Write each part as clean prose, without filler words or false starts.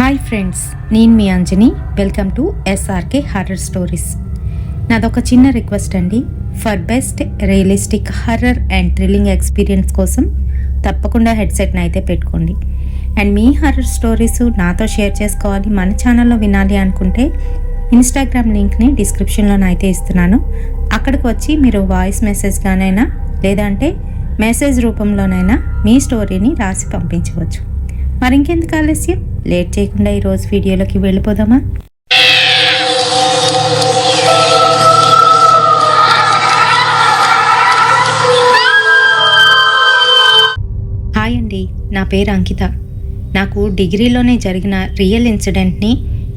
Hi friends, నేను మీ Anjani. Welcome to SRK horror stories. నాదొక చిన్న రిక్వెస్ట్ అండి. For best realistic horror and thrilling experience కోసం తప్పకుండా హెడ్సెట్ని అయితే పెట్టుకోండి. అండ్ మీ హర్రర్ స్టోరీస్ నాతో షేర్ చేసుకోవాలి, మన ఛానల్లో వినాలి అనుకుంటే ఇన్స్టాగ్రామ్ లింక్ని డిస్క్రిప్షన్లోనైతే ఇస్తున్నాను. అక్కడికి వచ్చి మీరు వాయిస్ మెసేజ్గానైనా లేదంటే మెసేజ్ రూపంలోనైనా మీ స్టోరీని రాసి పంపించవచ్చు. మరి ఇంకెందుకు ఆలస్యం, లేట్ చేయకుండా ఈరోజు వీడియోలోకి వెళ్ళిపోదామా? హాయ్ అండి, నా పేరు అంకిత. నాకు డిగ్రీలోనే జరిగిన రియల్ ఇన్సిడెంట్ని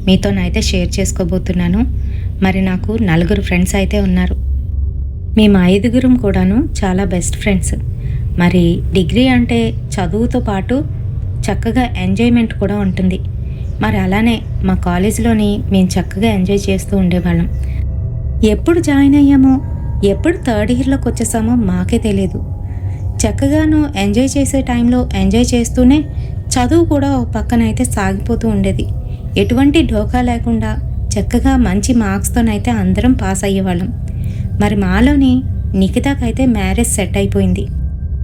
మీతోనైతే షేర్ చేసుకోబోతున్నాను. మరి నాకు 4 ఫ్రెండ్స్ అయితే ఉన్నారు. మేము 5 కూడాను చాలా బెస్ట్ ఫ్రెండ్స్. మరి డిగ్రీ అంటే చదువుతో పాటు చక్కగా ఎంజాయ్మెంట్ కూడా ఉంటుంది. మరి అలానే మా కాలేజీలోని మేము చక్కగా ఎంజాయ్ చేస్తూ ఉండేవాళ్ళం. ఎప్పుడు జాయిన్ అయ్యామో, ఎప్పుడు థర్డ్ ఇయర్లోకి వచ్చేసామో మాకే తెలియదు. చక్కగాను ఎంజాయ్ చేసే టైంలో ఎంజాయ్ చేస్తూనే చదువు కూడా ఒక పక్కన అయితే సాగిపోతూ ఉండేది. ఎటువంటి ఢోకా లేకుండా చక్కగా మంచి మార్క్స్తోనైతే అందరం పాస్ అయ్యేవాళ్ళం. మరి మాలోని నిఖితాకైతే మ్యారేజ్ సెట్ అయిపోయింది.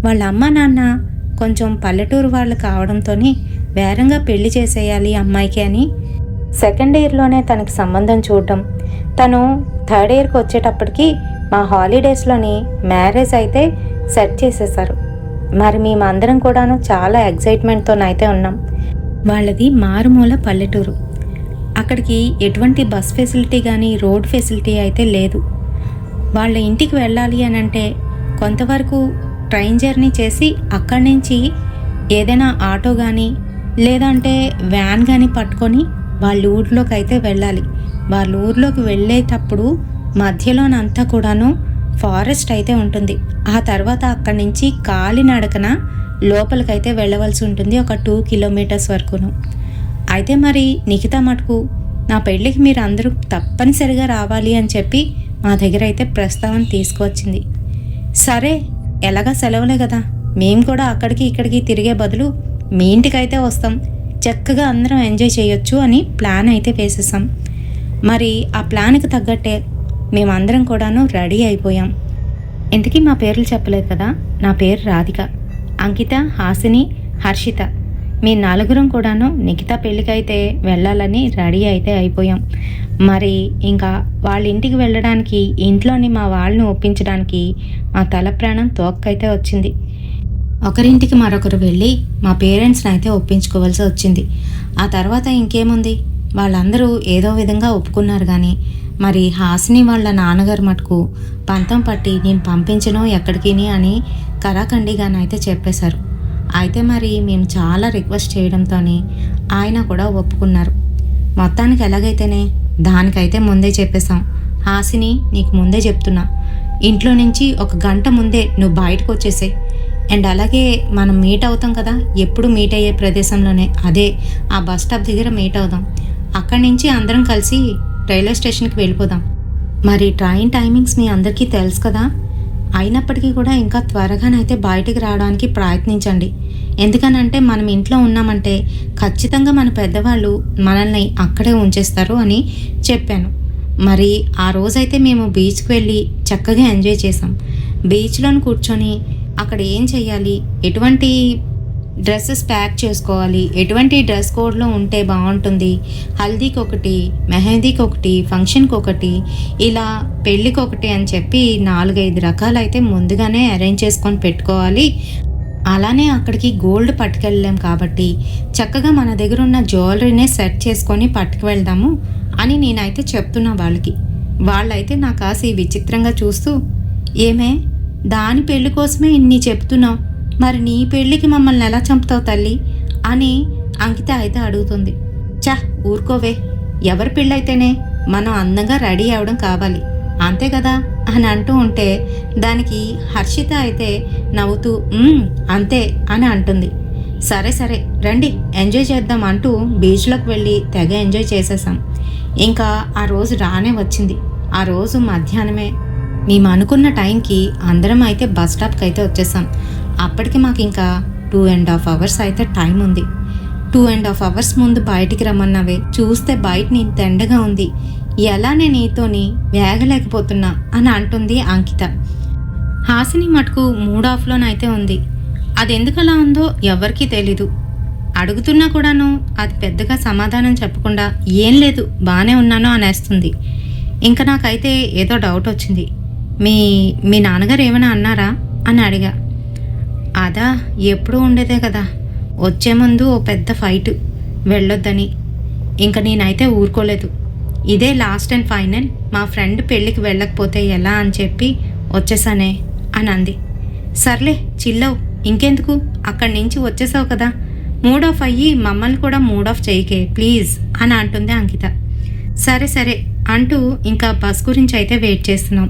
వాళ్ళ అమ్మ నాన్న కొంచెం పల్లెటూరు వాళ్ళు కావడంతో వేరంగా పెళ్లి చేసేయాలి అమ్మాయికి అని సెకండ్ ఇయర్లోనే తనకి సంబంధం చూడడం, తను థర్డ్ ఇయర్కి వచ్చేటప్పటికి మా హాలిడేస్లోని మ్యారేజ్ అయితే సెట్ చేసేసారు. మరి మేమందరం కూడాను చాలా ఎగ్జైట్మెంట్తోనైతే ఉన్నాం. వాళ్ళది మారుమూల పల్లెటూరు. అక్కడికి ఎటువంటి బస్ ఫెసిలిటీ కానీ రోడ్ ఫెసిలిటీ అయితే లేదు. వాళ్ళ ఇంటికి వెళ్ళాలి అని అంటే కొంతవరకు ట్రైన్ జర్నీ చేసి అక్కడి నుంచి ఏదైనా ఆటో కానీ లేదంటే వ్యాన్ కానీ పట్టుకొని వాళ్ళ ఊర్లోకి అయితే వెళ్ళాలి. వాళ్ళ ఊర్లోకి వెళ్ళేటప్పుడు మధ్యలోనంతా కూడాను ఫారెస్ట్ అయితే ఉంటుంది. ఆ తర్వాత అక్కడి నుంచి కాలినడకన లోపలికైతే వెళ్ళవలసి ఉంటుంది, ఒక 2 కిలోమీటర్స్ వరకును. అయితే మరి నిఖిత మటుకు నా పెళ్ళికి మీరు అందరూ తప్పనిసరిగా రావాలి అని చెప్పి మా దగ్గర అయితే ప్రస్తావన తీసుకువచ్చింది. సరే, ఎలాగా సెలవులే కదా, మేము కూడా అక్కడికి ఇక్కడికి తిరిగే బదులు మీ ఇంటికైతే వస్తాం, చక్కగా అందరం ఎంజాయ్ చేయొచ్చు అని ప్లాన్ అయితే వేసేసాం. మరి ఆ ప్లాన్కి తగ్గట్టే మేమందరం కూడాను రెడీ అయిపోయాం. ఇంతకీ మా పేర్లు చెప్పలేదు కదా. నా పేరు రాధిక, అంకిత, హాసిని, హర్షిత. మీ 4 కూడాను నిఖిత పెళ్ళికైతే వెళ్ళాలని రెడీ అయితే అయిపోయాం. మరి ఇంకా వాళ్ళ ఇంటికి వెళ్ళడానికి ఇంట్లోని మా వాళ్ళని ఒప్పించడానికి మా తల ప్రాణం తోక్కైతే వచ్చింది. ఒకరింటికి మరొకరు వెళ్ళి మా పేరెంట్స్ని అయితే ఒప్పించుకోవాల్సి వచ్చింది. ఆ తర్వాత ఇంకేముంది, వాళ్ళందరూ ఏదో విధంగా ఒప్పుకున్నారు. కానీ మరి హాసిని వాళ్ళ నాన్నగారు మటుకు పంతం పట్టి నేను పంపించను ఎక్కడికి అని కరాఖండిగానైతే చెప్పేశారు. అయితే మరి మేము చాలా రిక్వెస్ట్ చేయడంతో ఆయన కూడా ఒప్పుకున్నారు. మొత్తానికి ఎలాగైతేనే దానికైతే ముందే చెప్పేశాం. హాసిని, నీకు ముందే చెప్తున్నా, ఇంట్లో నుంచి 1 గంట ముందే నువ్వు బయటకు వచ్చేసే. అండ్ అలాగే మనం మీట్ అవుతాం కదా, ఎప్పుడు మీట్ అయ్యే ప్రదేశంలోనే, అదే ఆ బస్ స్టాప్ దగ్గర మీట్ అవుదాం. అక్కడి నుంచి అందరం కలిసి రైల్వే స్టేషన్కి వెళ్ళిపోదాం. మరి ట్రైన్ టైమింగ్స్ మీ అందరికీ తెలుసు కదా. అయినప్పటికీ కూడా ఇంకా త్వరగానైతే బయటికి రావడానికి ప్రయత్నించండి. ఎందుకనంటే మనం ఇంట్లో ఉన్నామంటే ఖచ్చితంగా మన పెద్దవాళ్ళు మనల్ని అక్కడే ఉంచేస్తారు అని చెప్పాను. మరి ఆ రోజైతే మేము బీచ్కి వెళ్ళి చక్కగా ఎంజాయ్ చేసాం. బీచ్లోని కూర్చొని అక్కడ ఏం చేయాలి, ఎటువంటి డ్రెస్సెస్ ప్యాక్ చేసుకోవాలి, ఎటువంటి డ్రెస్ కోడ్లో ఉంటే బాగుంటుంది, హల్దీకి ఒకటి, మెహందీకి ఒకటి, ఫంక్షన్కి ఒకటి, ఇలా పెళ్ళికి ఒకటి అని చెప్పి 4-5 రకాలైతే ముందుగానే అరేంజ్ చేసుకొని పెట్టుకోవాలి. అలానే అక్కడికి గోల్డ్ పట్టుకెళ్ళలేం కాబట్టి చక్కగా మన దగ్గర ఉన్న జ్యువెలరీనే సెట్ చేసుకొని పట్టుకు వెళ్దాము అని నేనైతే చెప్తున్నా వాళ్ళకి. వాళ్ళైతే నా కాసి విచిత్రంగా చూస్తూ, ఏమే దాని పెళ్లి కోసమే ఇన్ని చెప్తున్నావు, మరి నీ పెళ్ళికి మమ్మల్ని ఎలా చంపుతావు తల్లి అని అంకిత అయితే అడుగుతుంది. ఊరుకోవే, ఎవరి పెళ్ళైతేనే మనం అందంగా రెడీ అవ్వడం కావాలి, అంతే కదా అని అంటూ ఉంటే దానికి హర్షిత అయితే నవ్వుతూ అంతే అని అంటుంది. సరే సరే రండి ఎంజాయ్ చేద్దాం అంటూ బీచ్లోకి వెళ్ళి తెగ ఎంజాయ్ చేసేసాం. ఇంకా ఆ రోజు రానే వచ్చింది. ఆ రోజు మధ్యాహ్నమే మేము అనుకున్న టైంకి అందరం అయితే బస్ స్టాప్కి అయితే వచ్చేసాం. అప్పటికి మాకు ఇంకా 2.5 hours అయితే టైం ఉంది. 2.5 అవర్స్ ముందు బయటికి రమ్మన్నావే, చూస్తే బయట నీ ఎండగా ఉంది, ఎలా నేను నీతోని వేగలేకపోతున్నా అని అంటుంది అంకిత. హాసిని మటుకు మూడ్ ఆఫ్లోనైతే ఉంది. అది ఎందుకలా ఉందో ఎవరికీ తెలీదు. అడుగుతున్నా కూడాను అది పెద్దగా సమాధానం చెప్పకుండా ఏం లేదు బాగానే ఉన్నాను అనేస్తుంది. ఇంకా నాకైతే ఏదో డౌట్ వచ్చింది. మీ మీ నాన్నగారు ఏమైనా అన్నారా అని అడిగా. అదా ఎప్పుడూ ఉండేదే కదా, వచ్చే ముందు ఓ పెద్ద ఫైట్, వెళ్ళొద్దని. ఇంకా నేనైతే ఊరుకోలేదు. ఇదే లాస్ట్ అండ్ ఫైనల్, మా ఫ్రెండ్ పెళ్ళికి వెళ్ళకపోతే ఎలా అని చెప్పి వచ్చేసానే అని అంది. సర్లే చిల్లవు, ఇంకెందుకు, అక్కడి నుంచి వచ్చేసావు కదా, మూడ్ ఆఫ్ అయ్యి మమ్మల్ని కూడా మూడ్ ఆఫ్ చేయకే ప్లీజ్ అని అంటుంది అంకిత. సరే సరే అంటూ ఇంకా బస్ గురించి అయితే వెయిట్ చేస్తున్నాం.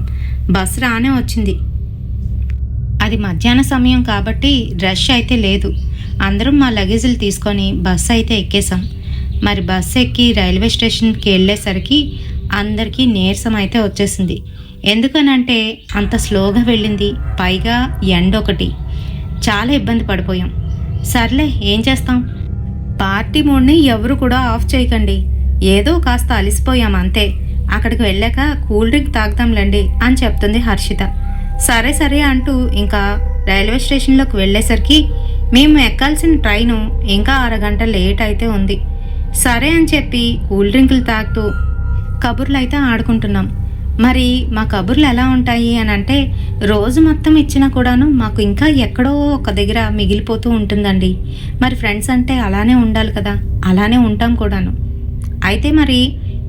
బస్ రానే వచ్చింది. అది మధ్యాహ్న సమయం కాబట్టి రష్ అయితే లేదు. అందరం మా లగేజీలు తీసుకొని బస్సు అయితే ఎక్కేసాం. మరి బస్సు ఎక్కి రైల్వే స్టేషన్కి వెళ్ళేసరికి అందరికీ నీరసం అయితే వచ్చేసింది. ఎందుకనంటే అంత స్లోగా వెళ్ళింది, పైగా ఎండ ఒకటి, చాలా ఇబ్బంది పడిపోయాం. సర్లే ఏం చేస్తాం, పార్టీ మూడ్ని ఎవరు కూడా ఆఫ్ చేయకండి, ఏదో కాస్త అలిసిపోయాం అంతే, అక్కడికి వెళ్ళాక కూల్ డ్రింక్ తాగుతాంలేండి అని చెప్తుంది హర్షిత. సరే సరే అంటూ ఇంకా రైల్వే స్టేషన్లోకి వెళ్ళేసరికి మేము ఎక్కాల్సిన ట్రైను ఇంకా 6 గంటల లేట్ అయితే ఉంది. సరే అని చెప్పి కూల్ డ్రింకులు తాగుతూ కబుర్లు అయితే ఆడుకుంటున్నాం. మరి మా కబుర్లు ఎలా ఉంటాయి అని అంటే, రోజు మొత్తం ఇచ్చినా కూడాను మాకు ఇంకా ఎక్కడో ఒక దగ్గర మిగిలిపోతూ ఉంటుందండి. మరి ఫ్రెండ్స్ అంటే అలానే ఉండాలి కదా, అలానే ఉంటాం కూడాను. అయితే మరి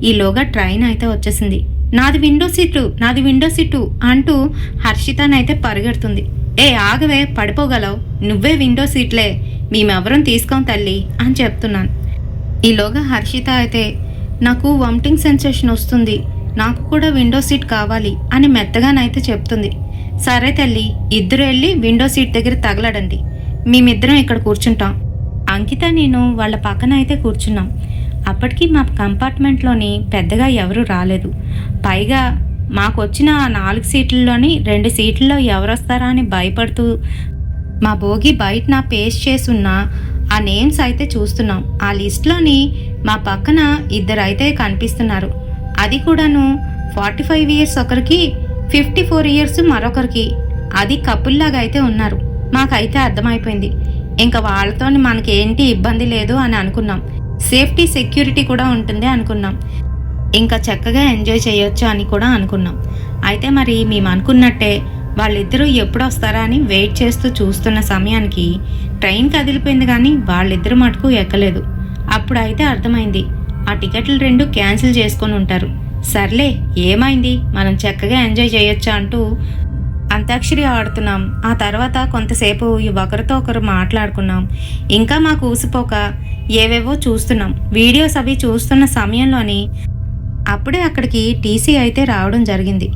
ఈలోగా ట్రైన్ అయితే వచ్చేసింది. నాది విండో సీటు, నాది విండో సీటు అంటూ హర్షితనైతే పరిగెడుతుంది. ఏ ఆగవే, పడిపోగలవు, నువ్వే విండో సీట్లే, మేమెవరం తీసుకోం తల్లి అని చెప్తున్నాను. ఈలోగా హర్షిత అయితే నాకు వామిటింగ్ సెన్సేషన్ వస్తుంది, నాకు కూడా విండో సీట్ కావాలి అని మెత్తగానైతే చెప్తుంది. సరే తల్లి, ఇద్దరు వెళ్ళి విండో సీట్ దగ్గర తగలడండి, మేమిద్దరం ఇక్కడ కూర్చుంటాం. అంకిత నేను వాళ్ళ పక్కన అయితే కూర్చున్నాం. అప్పటికి మా కంపార్ట్మెంట్లోని పెద్దగా ఎవరు రాలేదు. పైగా మాకు వచ్చిన 4 సీట్లలోని 2 సీట్లలో ఎవరొస్తారా అని భయపడుతూ మా భోగి బయట నా పేస్ట్ చేసున్న ఆ నేమ్స్ అయితే చూస్తున్నాం. ఆ లిస్ట్లోని మా పక్కన 2 అయితే కనిపిస్తున్నారు. అది కూడాను 45 ఇయర్స్ ఒకరికి, 54 ఇయర్స్ మరొకరికి. అది కపుల్లాగా అయితే ఉన్నారు. మాకైతే అర్థమైపోయింది, ఇంకా వాళ్ళతో మనకేంటి ఇబ్బంది లేదు అని అనుకున్నాం. సేఫ్టీ సెక్యూరిటీ కూడా ఉంటుంది అనుకున్నాం. ఇంకా చక్కగా ఎంజాయ్ చేయొచ్చు అని కూడా అనుకున్నాం. అయితే మరి మేము అనుకున్నట్టే వాళ్ళిద్దరూ ఎప్పుడు వస్తారా అని వెయిట్ చేస్తూ చూస్తున్న సమయానికి ట్రైన్ కదిలిపోయింది, కానీ వాళ్ళిద్దరు మటుకు ఎక్కలేదు. అప్పుడు అయితే అర్థమైంది, ఆ టికెట్లు 2 క్యాన్సిల్ చేసుకొని ఉంటారు. సర్లే ఏమైంది, మనం చక్కగా ఎంజాయ్ చేయొచ్చు అంటూ అంతాక్షరి ఆడుతున్నాం. ఆ తర్వాత కొంతసేపు ఒకరితో ఒకరు మాట్లాడుకున్నాం. ఇంకా మాకు ఊసిపోక ఏవేవో చూస్తున్నాం. వీడియోస్ అవి చూస్తున్న సమయంలోని అప్పుడే అక్కడికి టీసీ అయితే రావడం జరిగింది.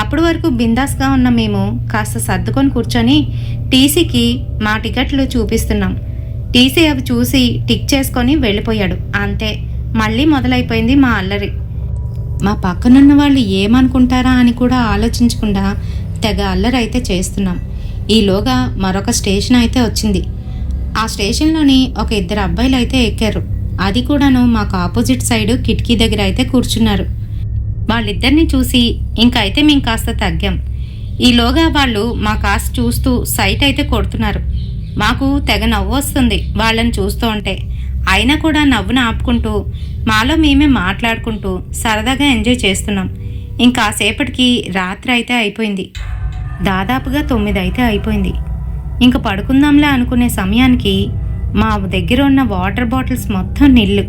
అప్పటి వరకు బిందాస్గా ఉన్న మేము కాస్త సర్దుకొని కూర్చొని టీసీకి మా టికెట్లు చూపిస్తున్నాం. టీసీ అవి చూసి టిక్ చేసుకొని వెళ్ళిపోయాడు. అంతే, మళ్ళీ మొదలైపోయింది మా అల్లరి. మా పక్కనున్న వాళ్ళు ఏమనుకుంటారా అని కూడా ఆలోచించకుండా తెగ అల్లరి అయితే చేస్తున్నాం. ఈలోగా మరొక స్టేషన్ అయితే వచ్చింది. ఆ స్టేషన్లోని ఒక 2 అబ్బాయిలు అయితే ఎక్కారు. అది కూడాను మాకు ఆపోజిట్ సైడ్ కిటికీ దగ్గర అయితే కూర్చున్నారు. వాళ్ళిద్దరిని చూసి ఇంకైతే మేము కాస్త తగ్గాం. ఈలోగా వాళ్ళు మా కాస్త చూస్తూ సైట్ అయితే కొడుతున్నారు. మాకు తెగ నవ్వు వస్తుంది వాళ్ళని చూస్తూ ఉంటే. అయినా కూడా నవ్వును ఆపుకుంటూ మాలో మేమే మాట్లాడుకుంటూ సరదాగా ఎంజాయ్ చేస్తున్నాం. ఇంకాసేపటికి రాత్రి అయితే అయిపోయింది. దాదాపుగా 9 అయితే అయిపోయింది. ఇంక పడుకుందాంలే అనుకునే సమయానికి మా దగ్గర ఉన్న వాటర్ బాటిల్స్ మొత్తం నీళ్ళు.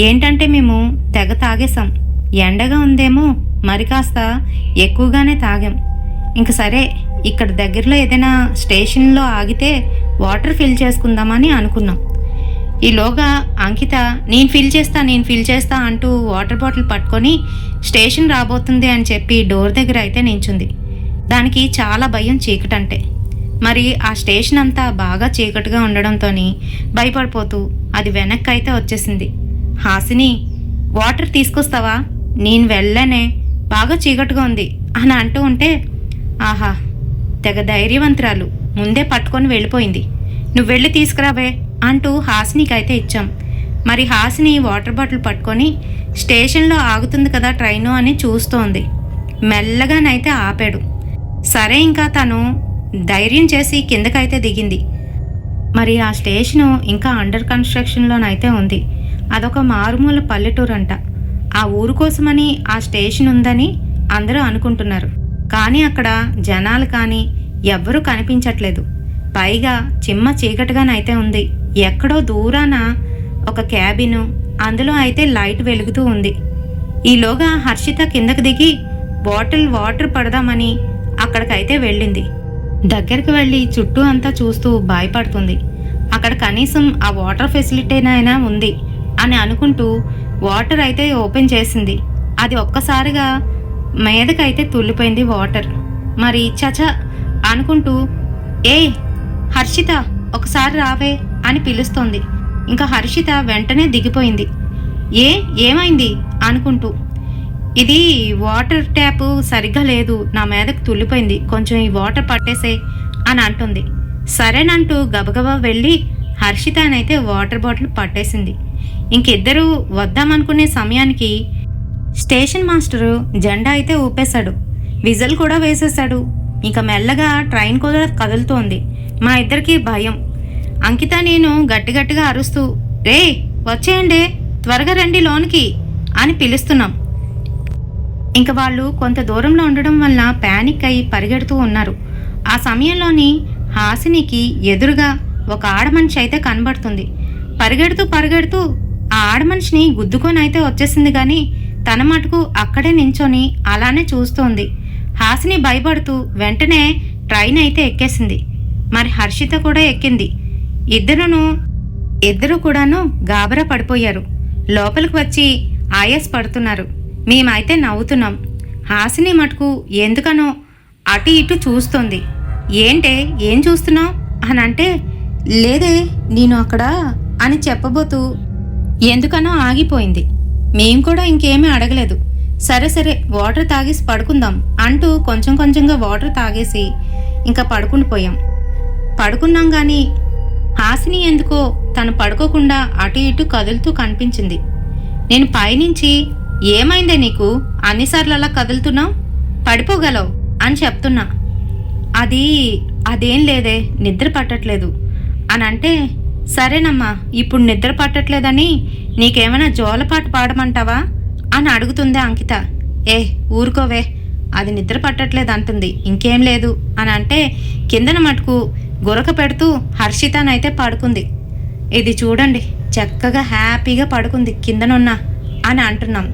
ఏంటంటే మేము తెగ తాగేసాం. ఎండగా ఉందేమో మరి కాస్త ఎక్కువగానే తాగాం. ఇంక సరే, ఇక్కడ దగ్గరలో ఏదైనా స్టేషన్లో ఆగితే వాటర్ ఫిల్ చేసుకుందామని అనుకున్నాం. ఈలోగా అంకిత నేను ఫిల్ చేస్తా అంటూ వాటర్ బాటిల్ పట్టుకొని స్టేషన్ రాబోతుంది అని చెప్పి డోర్ దగ్గర అయితే నించుంది. దానికి చాలా భయం చీకటంటే. మరి ఆ స్టేషన్ అంతా బాగా చీకటిగా ఉండడంతో భయపడిపోతూ అది వెనక్కి అయితే వచ్చేసింది. హాసిని, వాటర్ తీసుకొస్తావా, నేను వెళ్ళనే, బాగా చీకటిగా ఉంది అని అంటూ ఉంటే, ఆహా తెగ ధైర్యవంతురాలు, ముందే పట్టుకొని వెళ్ళిపోయింది, నువ్వు వెళ్ళి తీసుకురావే అంటూ హాసినికి అయితే ఇచ్చాం. మరి హాసిని వాటర్ బాటిల్ పట్టుకొని స్టేషన్లో ఆగుతుంది కదా ట్రైను అని చూస్తోంది. మెల్లగానైతే ఆపాడు. సరే ఇంకా తను ధైర్యం చేసి కిందకైతే దిగింది. మరి ఆ స్టేషను ఇంకా అండర్ కన్స్ట్రక్షన్లోనైతే ఉంది. అదొక మారుమూల పల్లెటూరు అంట. ఆ ఊరు కోసమని ఆ స్టేషన్ ఉందని అందరూ అనుకుంటున్నారు. కానీ అక్కడ జనాలు కానీ ఎవ్వరూ కనిపించట్లేదు. పైగా చిమ్మ చీకటిగానైతే ఉంది. ఎక్కడో దూరాన ఒక క్యాబిను, అందులో అయితే లైట్ వెలుగుతూ ఉంది. ఈలోగా హర్షిత కిందకు దిగి బాటిల్ వాటర్ పడదామని అక్కడికైతే వెళ్ళింది. దగ్గరికి వెళ్ళి చుట్టూ అంతా చూస్తూ భయపడుతుంది. అక్కడ కనీసం ఆ వాటర్ ఫెసిలిటీనైనా ఉంది అని అనుకుంటూ వాటర్ అయితే ఓపెన్ చేసింది. అది ఒక్కసారిగా మీదకైతే తుల్లిపోయింది వాటర్. మరి చచ అనుకుంటూ ఏ హర్షిత ఒకసారి రావే అని పిలుస్తోంది. ఇంకా హర్షిత వెంటనే దిగిపోయింది. ఏమైంది అనుకుంటూ, ఇది వాటర్ ట్యాప్ సరిగ్గా లేదు, నా మీదకు తుల్లిపోయింది, కొంచెం ఈ వాటర్ పట్టేసే అని అంటుంది. సరేనంటూ గబగబా వెళ్ళి హర్షితనైతే వాటర్ బాటిల్ పట్టేసింది. ఇంకిద్దరూ వద్దామనుకునే సమయానికి స్టేషన్ మాస్టరు జెండా అయితే ఊపేశాడు. విజిల్ కూడా వేసేశాడు. ఇంకా మెల్లగా ట్రైన్ కూడా కదులుతోంది. మా ఇద్దరికి భయం. అంకిత నేను గట్టిగట్టిగా అరుస్తూ రే వచ్చేయండి, త్వరగా రండి లోనికి అని పిలుస్తున్నాం. ఇంక వాళ్ళు కొంత దూరంలో ఉండడం వల్ల ప్యానిక్ అయి పరిగెడుతూ ఉన్నారు. ఆ సమయంలోని హాసినికి ఎదురుగా ఒక ఆడమనిషి అయితే కనబడుతుంది. పరిగెడుతూ ఆ ఆడమనిషిని గుద్దుకొనైతే వచ్చేసింది. కానీ తన మటుకు అక్కడే నించొని అలానే చూస్తోంది. హాసిని భయపడుతూ వెంటనే ట్రైన్ అయితే ఎక్కేసింది. మరి హర్షిత కూడా ఎక్కింది. ఇద్దరు కూడాను గాబరా పడిపోయారు. లోపలికి వచ్చి ఆయాస్ పడుతున్నారు. మేమైతే నవ్వుతున్నాం. హాసిని మటుకు ఎందుకనో అటు ఇటు చూస్తోంది. ఏంటే ఏం చూస్తున్నావు అని అంటే, లేదే నేను అక్కడ అని చెప్పబోతూ ఎందుకనో ఆగిపోయింది. మేం కూడా ఇంకేమీ అడగలేదు. సరే వాటర్ తాగేసి పడుకుందాం అంటూ కొంచెం కొంచెంగా వాటర్ తాగేసి ఇంకా పడుకున్నాం. కానీ హాసిని ఎందుకో తను పడుకోకుండా అటు ఇటు కదులుతూ కనిపించింది. నేను పైనుంచి ఏమైందే నీకు అన్నిసార్లు అలా కదులుతున్నావు, పడిపోగలవు అని చెప్తున్నా. అదేం లేదే, నిద్ర పట్టట్లేదు అని అంటే, సరేనమ్మా ఇప్పుడు నిద్ర పట్టట్లేదని నీకేమైనా జోలపాట పాడమంటావా అని అడుగుతుంది అంకిత. ఊరుకోవే, అది నిద్ర పట్టట్లేదు అంటుంది, ఇంకేం లేదు అని అంటే కిందన మటుకు గురక పెడుతూ హర్షితనైతే పడుకుంది. ఇది చూడండి చక్కగా హ్యాపీగా పడుకుంది కిందనున్నా అని అంటున్నాం.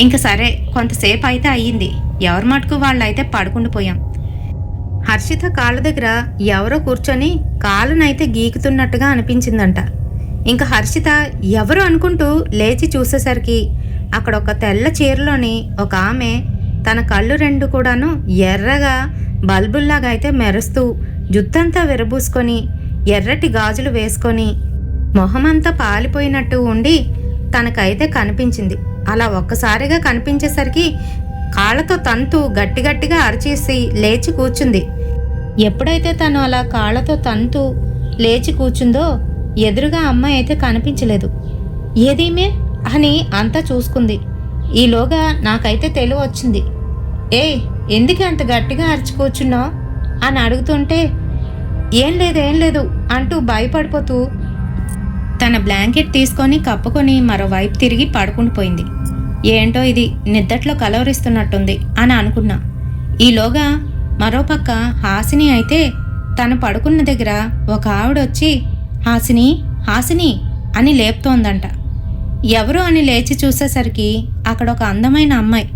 ఇంక సరే కొంతసేపు అయితే అయ్యింది. ఎవరి మటుకు వాళ్ళైతే పడుకుండిపోయాం. హర్షిత కాళ్ళ దగ్గర ఎవరో కూర్చొని కాళ్ళనైతే గీకుతున్నట్టుగా అనిపించిందంట. ఇంకా హర్షిత ఎవరు అనుకుంటూ లేచి చూసేసరికి అక్కడ ఒక తెల్ల చీరలోని ఒక ఆమె తన కళ్ళు రెండు కూడాను ఎర్రగా బల్బుల్లాగా అయితే మెరుస్తూ జుత్తంతా విరబూసుకొని ఎర్రటి గాజులు వేసుకొని మొహమంతా పాలిపోయినట్టు ఉండి తనకైతే కనిపించింది. అలా ఒక్కసారిగా కనిపించేసరికి కాళ్ళతో తంతూ గట్టిగట్టిగా అరిచేసి లేచి కూర్చుంది. ఎప్పుడైతే తను అలా కాళ్ళతో తంతూ లేచి కూర్చుందో ఎదురుగా అమ్మాయి అయితే కనిపించలేదు. ఏదీమే అని అంతా చూసుకుంది. ఈలోగా నాకైతే తెలివి వచ్చింది. ఎందుకు అంత గట్టిగా అరిచి కూర్చున్నావు అని అడుగుతుంటే ఏం లేదు అంటూ భయపడిపోతూ తన బ్లాంకెట్ తీసుకొని కప్పుకొని మరోవైపు తిరిగి పడుకుండిపోయింది. ఏంటో ఇది నిద్దట్లో కలవరిస్తున్నట్టుంది అని అనుకున్నా. ఈలోగా మరోపక్క హాసిని అయితే తను పడుకున్న దగ్గర ఒక ఆవిడొచ్చి హాసిని అని లేపుతోందంట. ఎవరు అని లేచి చూసేసరికి అక్కడ ఒక అందమైన అమ్మాయి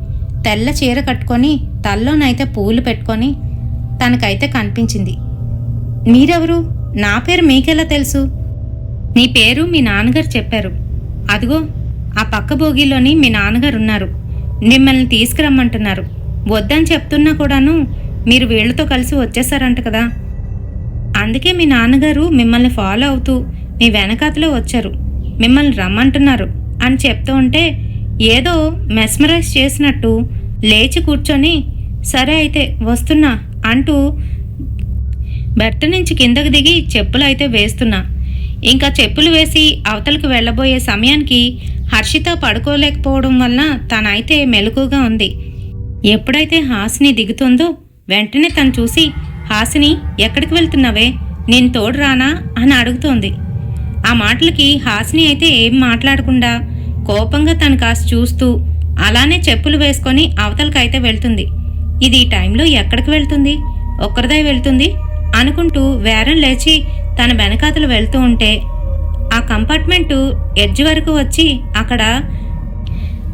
తెల్ల చీర కట్టుకొని తల్లోనైతే పూలు పెట్టుకొని తనకైతే కనిపించింది. మీరెవరు? నా పేరు మీకెలా తెలుసు? నీ పేరు మీ నాన్నగారు చెప్పారు. అదిగో ఆ పక్క బోగిలోని మీ నాన్నగారు ఉన్నారు. మిమ్మల్ని తీసుకురమ్మంటున్నారు. వద్దని చెప్తున్నా కూడాను మీరు వీళ్లతో కలిసి వచ్చేసారంట కదా, అందుకే మీ నాన్నగారు మిమ్మల్ని ఫాలో అవుతూ మీ వెనకాతలో వచ్చారు. మిమ్మల్ని రమ్మంటున్నారు అని చెప్తూ ఉంటే ఏదో మెస్మరైజ్ చేసినట్టు లేచి కూర్చొని సరే అయితే వస్తున్నా అంటూ బెర్త్ నుంచి కిందకు దిగి చెప్పులు అయితే వేస్తున్నా. ఇంకా చెప్పులు వేసి అవతలకు వెళ్ళబోయే సమయానికి హర్షిత పడుకోలేకపోవడం వలన తనైతే మెలకుగా ఉంది. ఎప్పుడైతే హాసిని దిగుతుందో వెంటనే తను చూసి, హాసిని ఎక్కడికి వెళ్తున్నావే, నేను తోడు రానా అని అడుగుతోంది. ఆ మాటలకి హాసిని అయితే ఏం మాట్లాడకుండా కోపంగా తను కాస్త చూస్తూ అలానే చెప్పులు వేసుకొని అవతలకైతే వెళ్తుంది. ఇది ఈ టైంలో ఎక్కడికి వెళ్తుంది, ఒక్కరిదై వెళ్తుంది అనుకుంటూ వేరం లేచి తన వెనకాతలు వెళ్తూ ఉంటే ఆ కంపార్ట్మెంటు ఎడ్జ్ వరకు వచ్చి అక్కడ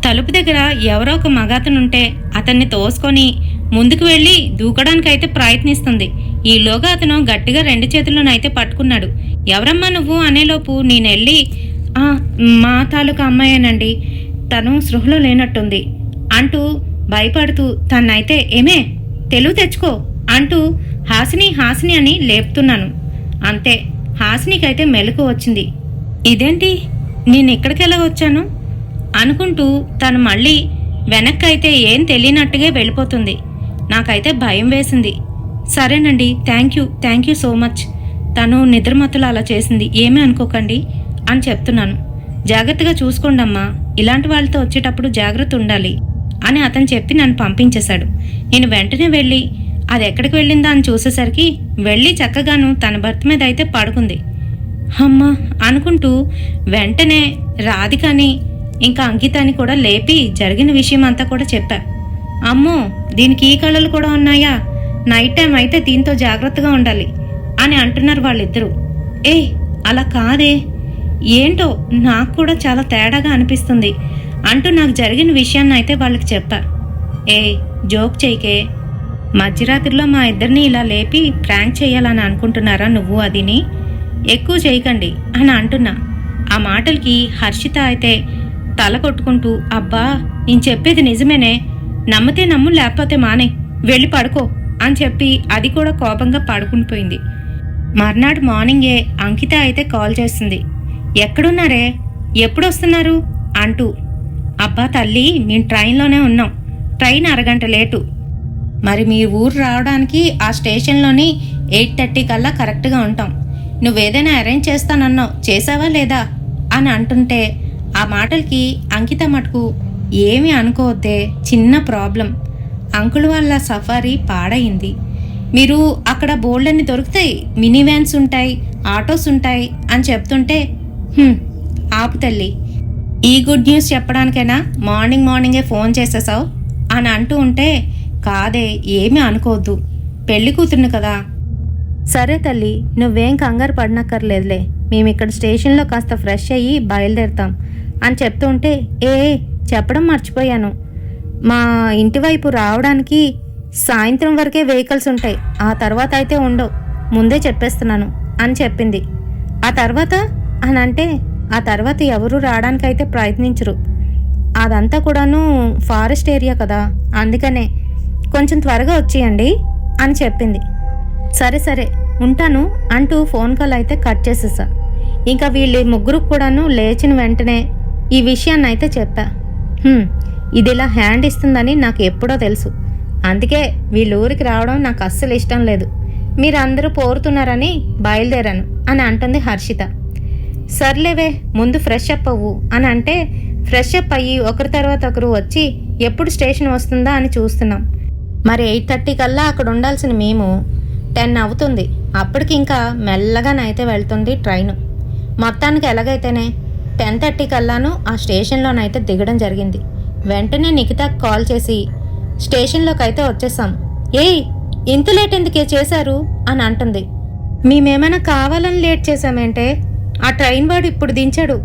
తలుపు దగ్గర ఎవరో ఒక మగాతనుంటే అతన్ని తోసుకొని ముందుకు వెళ్ళి దూకడానికైతే ప్రయత్నిస్తుంది. ఈలోగా అతను గట్టిగా 2 చేతుల్లోనైతే పట్టుకున్నాడు. ఎవరమ్మా నువ్వు అనేలోపు నేనెళ్ళి, మా తాలూకా అమ్మాయేనండి, తను స్పృహలో లేనట్టుంది అంటూ భయపడుతూ తన్నైతే ఏమే తెలుగు తెచ్చుకో అంటూ హాసిని హాసిని అని లేపుతున్నాను. అంతే, హాసినికైతే మెలకు వచ్చింది. ఇదేంటి, నేను ఎక్కడికెలా వచ్చాను అనుకుంటూ తను మళ్ళీ వెనక్కైతే ఏం తెలియనట్టుగా వెళ్ళిపోతుంది. నాకైతే భయం వేసింది. సరేనండి, థ్యాంక్ యూ సో మచ్, తను నిద్రమత్తులు అలా చేసింది, ఏమీ అనుకోకండి అని చెప్తున్నాను. జాగ్రత్తగా చూసుకోండమ్మా, ఇలాంటి వాళ్ళతో వచ్చేటప్పుడు జాగ్రత్త ఉండాలి అని అతను చెప్పి నన్ను పంపించేశాడు. నేను వెంటనే వెళ్ళి అది ఎక్కడికి వెళ్ళిందా అని చూసేసరికి వెళ్ళి చక్కగాను తన భర్త మీద అయితే పడుకుంది. అమ్మా అనుకుంటూ వెంటనే రాధికని ఇంకా అంకితాని కూడా లేపి జరిగిన విషయం అంతా కూడా చెప్పా. అమ్మో, దీనికి ఈ కళలు కూడా ఉన్నాయా, నైట్ టైం అయితే దీంతో జాగ్రత్తగా ఉండాలి అని అంటున్నారు వాళ్ళిద్దరూ. అలా కాదే, ఏంటో నాకు కూడా చాలా తేడాగా అనిపిస్తుంది అంటూ నాకు జరిగిన విషయాన్ని అయితే వాళ్ళకి చెప్పా. జోక్ చేయకే, మధ్యరాత్రిలో మా ఇద్దరిని ఇలా లేపి ప్రాంక్ చేయాలని అనుకుంటున్నారా నువ్వు, అదిని ఎక్కువ చేయకండి అని అంటున్నా. ఆ మాటలకి హర్షిత అయితే తల కొట్టుకుంటూ, అబ్బా నేను చెప్పేది నిజమేనే, నమ్మితే నమ్ము లేకపోతే మానే, వెళ్ళి పడుకో అని చెప్పి అది కూడా కోపంగా పడుకునిపోయింది. మర్నాడు మార్నింగే అంకిత అయితే కాల్ చేస్తుంది. ఎక్కడున్నారే, ఎప్పుడొస్తున్నారు అంటూ. అబ్బా తల్లి, మేము ట్రైన్లోనే ఉన్నాం, ట్రైన్ అరగంట లేటు. మరి మీ ఊరు రావడానికి ఆ స్టేషన్లోని 8:30 కల్లా కరెక్ట్గా ఉంటాం. నువ్వేదైనా అరేంజ్ చేస్తానన్నావు, చేసావా లేదా అని అంటుంటే ఆ మాటలకి అంకిత మటుకు ఏమీ అనుకోవద్దే, చిన్న ప్రాబ్లం, అంకుల్ వాళ్ళ సఫారీ పాడైంది. మీరు అక్కడ బోల్డన్ని దొరుకుతాయి, మినీ వ్యాన్స్ ఉంటాయి, ఆటోస్ ఉంటాయి అని చెప్తుంటే, ఆపు తల్లి, ఈ గుడ్ న్యూస్ చెప్పడానికైనా మార్నింగే ఫోన్ చేసేసావు అని అంటూ ఉంటే, కాదే ఏమీ అనుకోవద్దు, పెళ్లి కూతురుని కదా. సరే తల్లి, నువ్వేం కంగారు పడనక్కర్లేదులే, మేమిక్కడ స్టేషన్లో కాస్త ఫ్రెష్ అయ్యి బయలుదేరుతాం అని చెప్తూ ఉంటే, చెప్పడం మర్చిపోయాను, మా ఇంటి వైపు రావడానికి సాయంత్రం వరకే వెహికల్స్ ఉంటాయి, ఆ తర్వాత అయితే ఉండవు, ముందే చెప్పేస్తున్నాను అని చెప్పింది. ఆ తర్వాత అని అంటే, ఆ తర్వాత ఎవరు రావడానికైతే ప్రయత్నించరు, అదంతా కూడాను ఫారెస్ట్ ఏరియా కదా, అందుకనే కొంచెం త్వరగా వచ్చేయండి అని చెప్పింది. సరే ఉంటాను అంటూ ఫోన్ కాల్ అయితే కట్ చేసేసా. ఇంకా వీళ్ళు ముగ్గురు కూడాను లేచిన వెంటనే ఈ విషయాన్ని అయితే చెప్పా. ఇది ఇలా హ్యాండ్ ఇస్తుందని నాకు ఎప్పుడో తెలుసు, అందుకే వీళ్ళ ఊరికి రావడం నాకు అస్సలు ఇష్టం లేదు, మీరందరూ పోరుతున్నారని బయలుదేరాను అని అంటుంది హర్షిత. సర్లేవే, ముందు ఫ్రెష్ అప్ అవ్వు అని అంటే ఫ్రెష్ అప్ అయ్యి ఒకరి తర్వాత ఒకరు వచ్చి ఎప్పుడు స్టేషన్ వస్తుందా అని చూస్తున్నాం. మరి 8:30 కల్లా అక్కడ ఉండాల్సిన మేము 10 అవుతుంది, అప్పటికి ఇంకా మెల్లగానైతే వెళ్తుంది ట్రైను. మొత్తానికి ఎలాగైతేనే 10:30 కల్లాను ఆ స్టేషన్లోనైతే దిగడం జరిగింది. వెంటనే నిఖితాకి కాల్ చేసి స్టేషన్లోకి అయితే వచ్చేసాం. ఇంత లేట్ ఎందుకే చేశారు అని అంటుంది. మేమేమైనా కావాలని లేట్ చేశామేంటే, ఆ ట్రైన్ వాడు ఇప్పుడు దించాడు,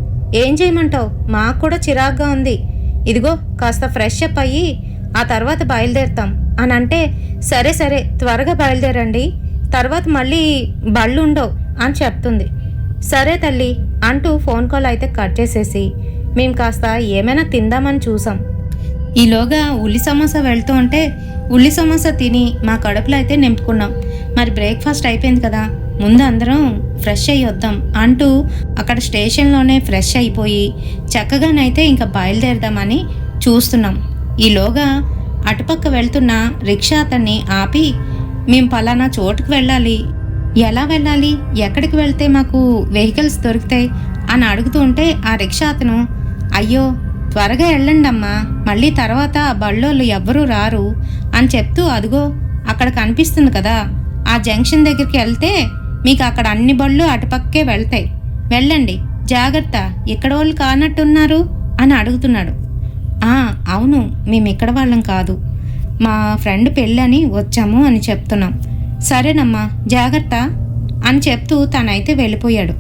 ఏం చేయమంటావు, మాకు కూడా చిరాగ్గా ఉంది, ఇదిగో కాస్త ఫ్రెష్ అప్ అయ్యి ఆ తర్వాత బయలుదేరుతాం అని అంటే, సరే త్వరగా బయలుదేరండి, తర్వాత మళ్ళీ బళ్ళు ఉండవు అని చెప్తుంది. సరే తల్లి అంటూ ఫోన్ కాల్ అయితే కట్ చేసేసి మేము కాస్త ఏమైనా తిందామని చూసాం. ఈలోగా ఉల్లి సమోసా వెళ్తూ ఉంటే ఉల్లి సమోసా తిని మా కడుపులో అయితే నింపుకున్నాం. మరి బ్రేక్ఫాస్ట్ అయిపోయింది కదా, ముందు అందరం ఫ్రెష్ అయ్యి వద్దాం అంటూ అక్కడ స్టేషన్లోనే ఫ్రెష్ అయిపోయి చక్కగానైతే ఇంకా బయలుదేరదామని చూస్తున్నాం. ఈలోగా అటుపక్క వెళ్తున్న రిక్షా అతన్ని ఆపి, మేము పలానా చోటుకు వెళ్ళాలి, ఎలా వెళ్ళాలి, ఎక్కడికి వెళ్తే మాకు వెహికల్స్ దొరుకుతాయి అని అడుగుతూ ఉంటే ఆ రిక్షా అతను, అయ్యో త్వరగా వెళ్ళండమ్మా, మళ్ళీ తర్వాత ఆ బళ్ళోళ్ళు ఎవ్వరూ రారు అని చెప్తూ, అదిగో అక్కడ కనిపిస్తుంది కదా, ఆ జంక్షన్ దగ్గరికి వెళ్తే మీకు అక్కడ అన్ని బళ్ళు అటుపక్కే వెళ్తాయి, వెళ్ళండి, జాగ్రత్త, ఇక్కడ వాళ్ళు కానట్టున్నారు అని అడుగుతున్నాడు. అవును, మేము ఇక్కడ వాళ్ళం కాదు, మా ఫ్రెండ్ పెళ్ళని వచ్చాము అని చెప్తున్నాం, సరేనమ్మా జాగ్రత్త అని చెప్తూ తనైతే వెళ్ళిపోయాడు.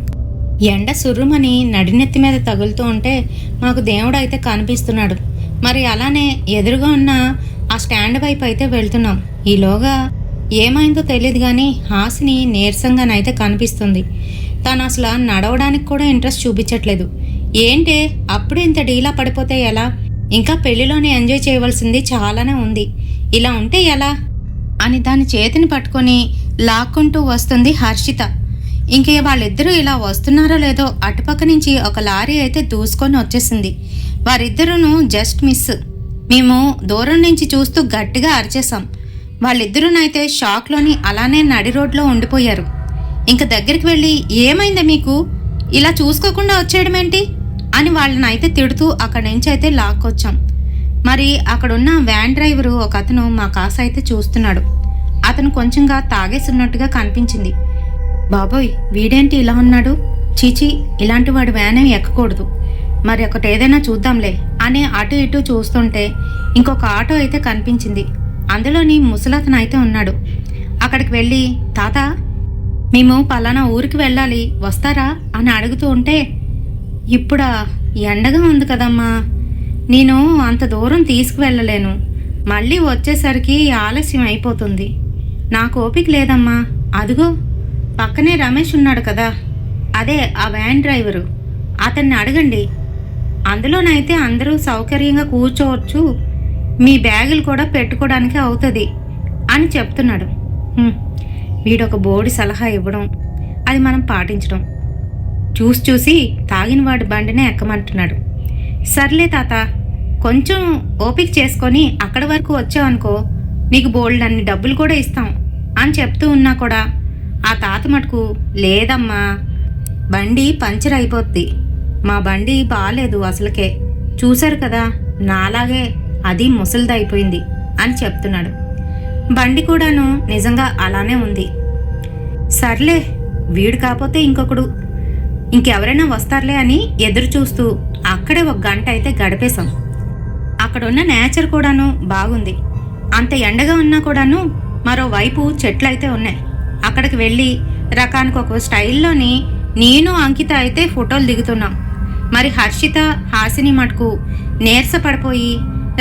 ఎండ సుర్రుమని నడినెత్తి మీద తగులుతూ ఉంటే మాకు దేవుడు అయితే కనిపిస్తున్నాడు. మరి అలానే ఎదురుగా ఉన్న ఆ స్టాండ్ వైపు అయితే వెళ్తున్నాం. ఈలోగా ఏమైందో తెలియదు కానీ హాసిని నీరసంగానైతే కనిపిస్తుంది. తను అసలు నడవడానికి కూడా ఇంట్రెస్ట్ చూపించట్లేదు. ఏంటే అప్పుడే ఇంత డీలా పడిపోతే ఎలా, ఇంకా పెళ్లిలోనే ఎంజాయ్ చేయవలసింది చాలానే ఉంది, ఇలా ఉంటే ఎలా అని దాని చేతిని పట్టుకొని లాక్కుంటూ వస్తుంది హర్షిత. ఇంకే వాళ్ళిద్దరూ ఇలా వస్తున్నారో లేదో అటుపక్క నుంచి ఒక లారీ అయితే దూసుకొని వచ్చేసింది. వారిద్దరూను జస్ట్ మిస్. మేము దూరం నుంచి చూస్తూ గట్టిగా అరిచేసాం. వాళ్ళిద్దరూనైతే షాక్లోని అలానే నడి రోడ్లో ఉండిపోయారు. ఇంక దగ్గరికి వెళ్ళి, ఏమైందా మీకు, ఇలా చూసుకోకుండా వచ్చేయడమేంటి అని వాళ్ళని అయితే తిడుతూ అక్కడి నుంచి అయితే లాక్కొచ్చాం. మరి అక్కడున్న వ్యాన్ డ్రైవరు ఒక అతను మా కాస అయితే చూస్తున్నాడు. అతను కొంచెంగా తాగేస్తున్నట్టుగా కనిపించింది. బాబోయ్ వీడేంటి ఇలా ఉన్నాడు, చీచి ఇలాంటి వాడి వ్యాన్ ఎక్కకూడదు, మరి ఒకటి ఏదైనా చూద్దాంలే అని అటు ఇటు చూస్తుంటే ఇంకొక ఆటో అయితే కనిపించింది. అందులోని ముసలతను అయితే ఉన్నాడు. అక్కడికి వెళ్ళి, తాత మేము పలానా ఊరికి వెళ్ళాలి, వస్తారా అని అడుగుతూ ఉంటే, ఇప్పుడా, ఎండగా ఉంది కదమ్మా, నేను అంత దూరం తీసుకువెళ్ళలేను, మళ్ళీ వచ్చేసరికి ఆలస్యం అయిపోతుంది, నాకు ఓపిక లేదమ్మా, అదిగో పక్కనే రమేష్ ఉన్నాడు కదా, అదే ఆ వ్యాన్ డ్రైవరు, అతన్ని అడగండి, అందులోనైతే అందరూ సౌకర్యంగా కూర్చోవచ్చు, మీ బ్యాగులు కూడా పెట్టుకోవడానికి అవుతుంది అని చెప్తున్నాడు. వీడొక బోడి సలహా ఇవ్వడం, అది మనం పాటించడం, చూసి తాగిన వాడి బండినే ఎక్కమంటున్నాడు. సర్లే తాత, కొంచెం ఓపిక చేసుకొని అక్కడి వరకు వచ్చావనుకో, నీకు బోల్డ్ అన్ని డబ్బులు కూడా ఇస్తాం అని చెప్తూ ఉన్నా కూడా ఆ తాత మటుకు, లేదమ్మా బండి పంచర్ అయిపోద్ది, మా బండి బాగాలేదు అసలుకే, చూశారు కదా నాలాగే అది ముసలిదైపోయింది అని చెప్తున్నాడు. బండి కూడాను నిజంగా అలానే ఉంది. సర్లే వీడు కాకపోతే ఇంకొకడు, ఇంకెవరైనా వస్తారులే అని ఎదురు చూస్తూ అక్కడే ఒక గంట అయితే గడిపేశాం. అక్కడున్న నేచర్ కూడాను బాగుంది. అంత ఎండగా ఉన్నా కూడాను మరోవైపు చెట్లయితే ఉన్నాయి. అక్కడికి వెళ్ళి రకానికి ఒక స్టైల్లోని నేను అంకిత అయితే ఫోటోలు దిగుతున్నాం. మరి హర్షిత హాసిని మటుకు నీరసపడిపోయి,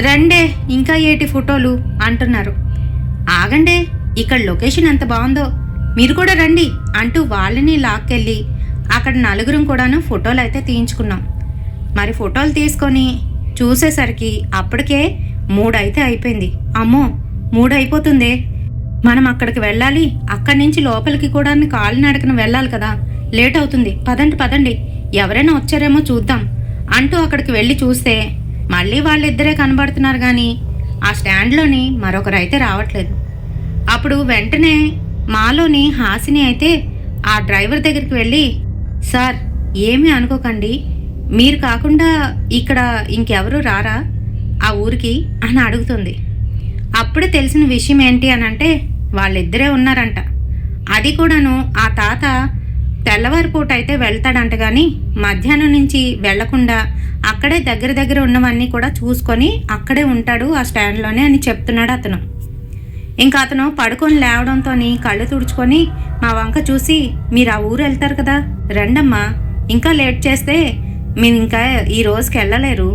రండే ఇంకా ఏటి ఫోటోలు అంటున్నారు. ఆగండే, ఇక్కడ లొకేషన్ ఎంత బాగుందో, మీరు కూడా రండి అంటూ వాళ్ళని లాక్కెళ్ళి అక్కడ నలుగురం కూడాను ఫోటోలు అయితే తీయించుకున్నాం. మరి ఫోటోలు తీసుకొని చూసేసరికి అప్పటికే 3 అయితే అయిపోయింది. అమ్మో 3 అయిపోతుందే, మనం అక్కడికి వెళ్ళాలి, అక్కడి నుంచి లోపలికి కూడా కాలినడకన వెళ్ళాలి కదా, లేట్ అవుతుంది, పదండి ఎవరైనా వచ్చారేమో చూద్దాం అంటూ అక్కడికి వెళ్ళి చూస్తే మళ్ళీ వాళ్ళిద్దరే కనబడుతున్నారు కానీ ఆ స్టాండ్లోని మరొకరైతే రావట్లేదు. అప్పుడు వెంటనే మాలోని హాసిని అయితే ఆ డ్రైవర్ దగ్గరికి వెళ్ళి, సార్ ఏమీ అనుకోకండి, మీరు కాకుండా ఇక్కడ ఇంకెవరు రారా ఆ ఊరికి అని అడుగుతుంది. అప్పుడే తెలిసిన విషయం ఏంటి అని అంటే వాళ్ళిద్దరే ఉన్నారంట. అది కూడాను ఆ తాత తెల్లవారిపూట అయితే వెళ్తాడంట, కానీ మధ్యాహ్నం నుంచి వెళ్లకుండా అక్కడే దగ్గర ఉన్నవన్నీ కూడా చూసుకొని అక్కడే ఉంటాడు ఆ స్టాండ్లోనే అని చెప్తున్నాడు అతను. ఇంకా అతను పడుకొని లేవడంతో కళ్ళు తుడుచుకొని మా వంక చూసి, మీరు ఆ ఊరు వెళ్తారు కదా, రండమ్మా, ఇంకా లేట్ చేస్తే మీరు ఇంకా ఈ రోజుకి వెళ్ళలేరు,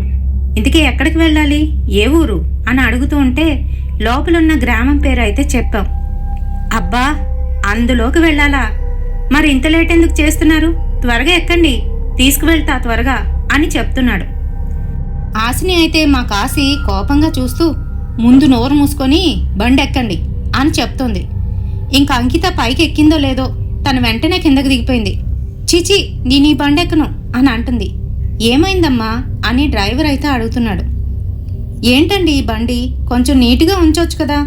ఇందుకే ఎక్కడికి వెళ్ళాలి, ఏ ఊరు అని అడుగుతూ ఉంటే లోపలున్న గ్రామం పేరు అయితే చెప్పాం. అబ్బా అందులోకి వెళ్ళాలా, మరి ఇంత లేట్ ఎందుకు చేస్తున్నారు, త్వరగా ఎక్కండి, తీసుకువెళ్తా త్వరగా అని చెప్తున్నాడు. ఆసిని అయితే మా కాసి కోపంగా చూస్తూ, ముందు నోరు మూసుకొని బండి ఎక్కండి అని చెప్తుంది. ఇంక అంకిత పైకి ఎక్కిందో లేదో తను వెంటనే కిందకి దిగిపోయింది. చీచి నేను ఈ బండి ఎక్కను అని అంటుంది. ఏమైందమ్మా అని డ్రైవర్ అయితే అడుగుతున్నాడు. ఏంటండి ఈ బండి కొంచెం నీట్గా ఉంచవచ్చు కదా,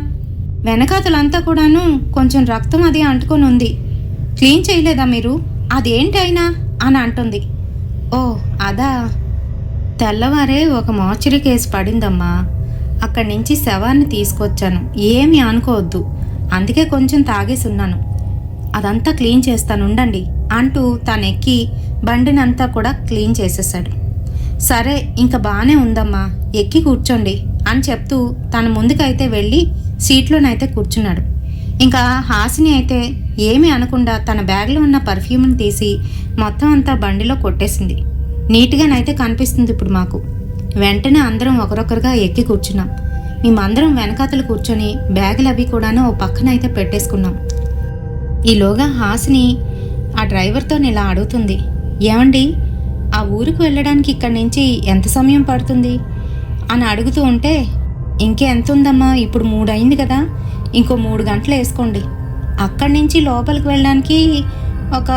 వెనకాతలంతా కూడాను కొంచెం రక్తం అది అంటుకొని ఉంది, క్లీన్ చేయలేదా మీరు? అదేంటి అయినా అని అంటుంది. ఓ అదా, తెల్లవారే ఒక మార్చరీ కేసు పడిందమ్మా. అక్కడి నుంచి శవాన్ని తీసుకొచ్చాను. ఏమీ అనుకోవద్దు, అందుకే కొంచెం తాగేసి ఉన్నాను. అదంతా క్లీన్ చేస్తాను ఉండండి అంటూ తను ఎక్కి బండినంతా కూడా క్లీన్ చేసేసాడు. సరే ఇంకా బాగానే ఉందమ్మా, ఎక్కి కూర్చోండి అని చెప్తూ తన ముందుకైతే వెళ్ళి సీట్లోనైతే కూర్చున్నాడు. ఇంకా హాసిని అయితే ఏమీ అనకుండా తన బ్యాగ్లో ఉన్న పర్ఫ్యూమ్ని తీసి మొత్తం అంతా బండిలో కొట్టేసింది. నీట్గానైతే కనిపిస్తుంది ఇప్పుడు మాకు. వెంటనే అందరం ఒకరొకరుగా ఎక్కి కూర్చున్నాం. మేమందరం వెనకాతలు కూర్చొని బ్యాగులు అవి కూడాను ఓ పక్కనైతే పెట్టేసుకున్నాం. ఈలోగా హాసిని ఆ డ్రైవర్తో ఇలా అడుగుతుంది, ఏమండి ఆ ఊరికి వెళ్ళడానికి ఇక్కడి నుంచి ఎంత సమయం పడుతుంది అని అడుగుతూ ఉంటే, ఇంకెంత ఉందమ్మా, ఇప్పుడు 3 అయింది కదా, ఇంకో 3 గంటలు వేసుకోండి. అక్కడి నుంచి లోపలికి వెళ్ళడానికి ఒక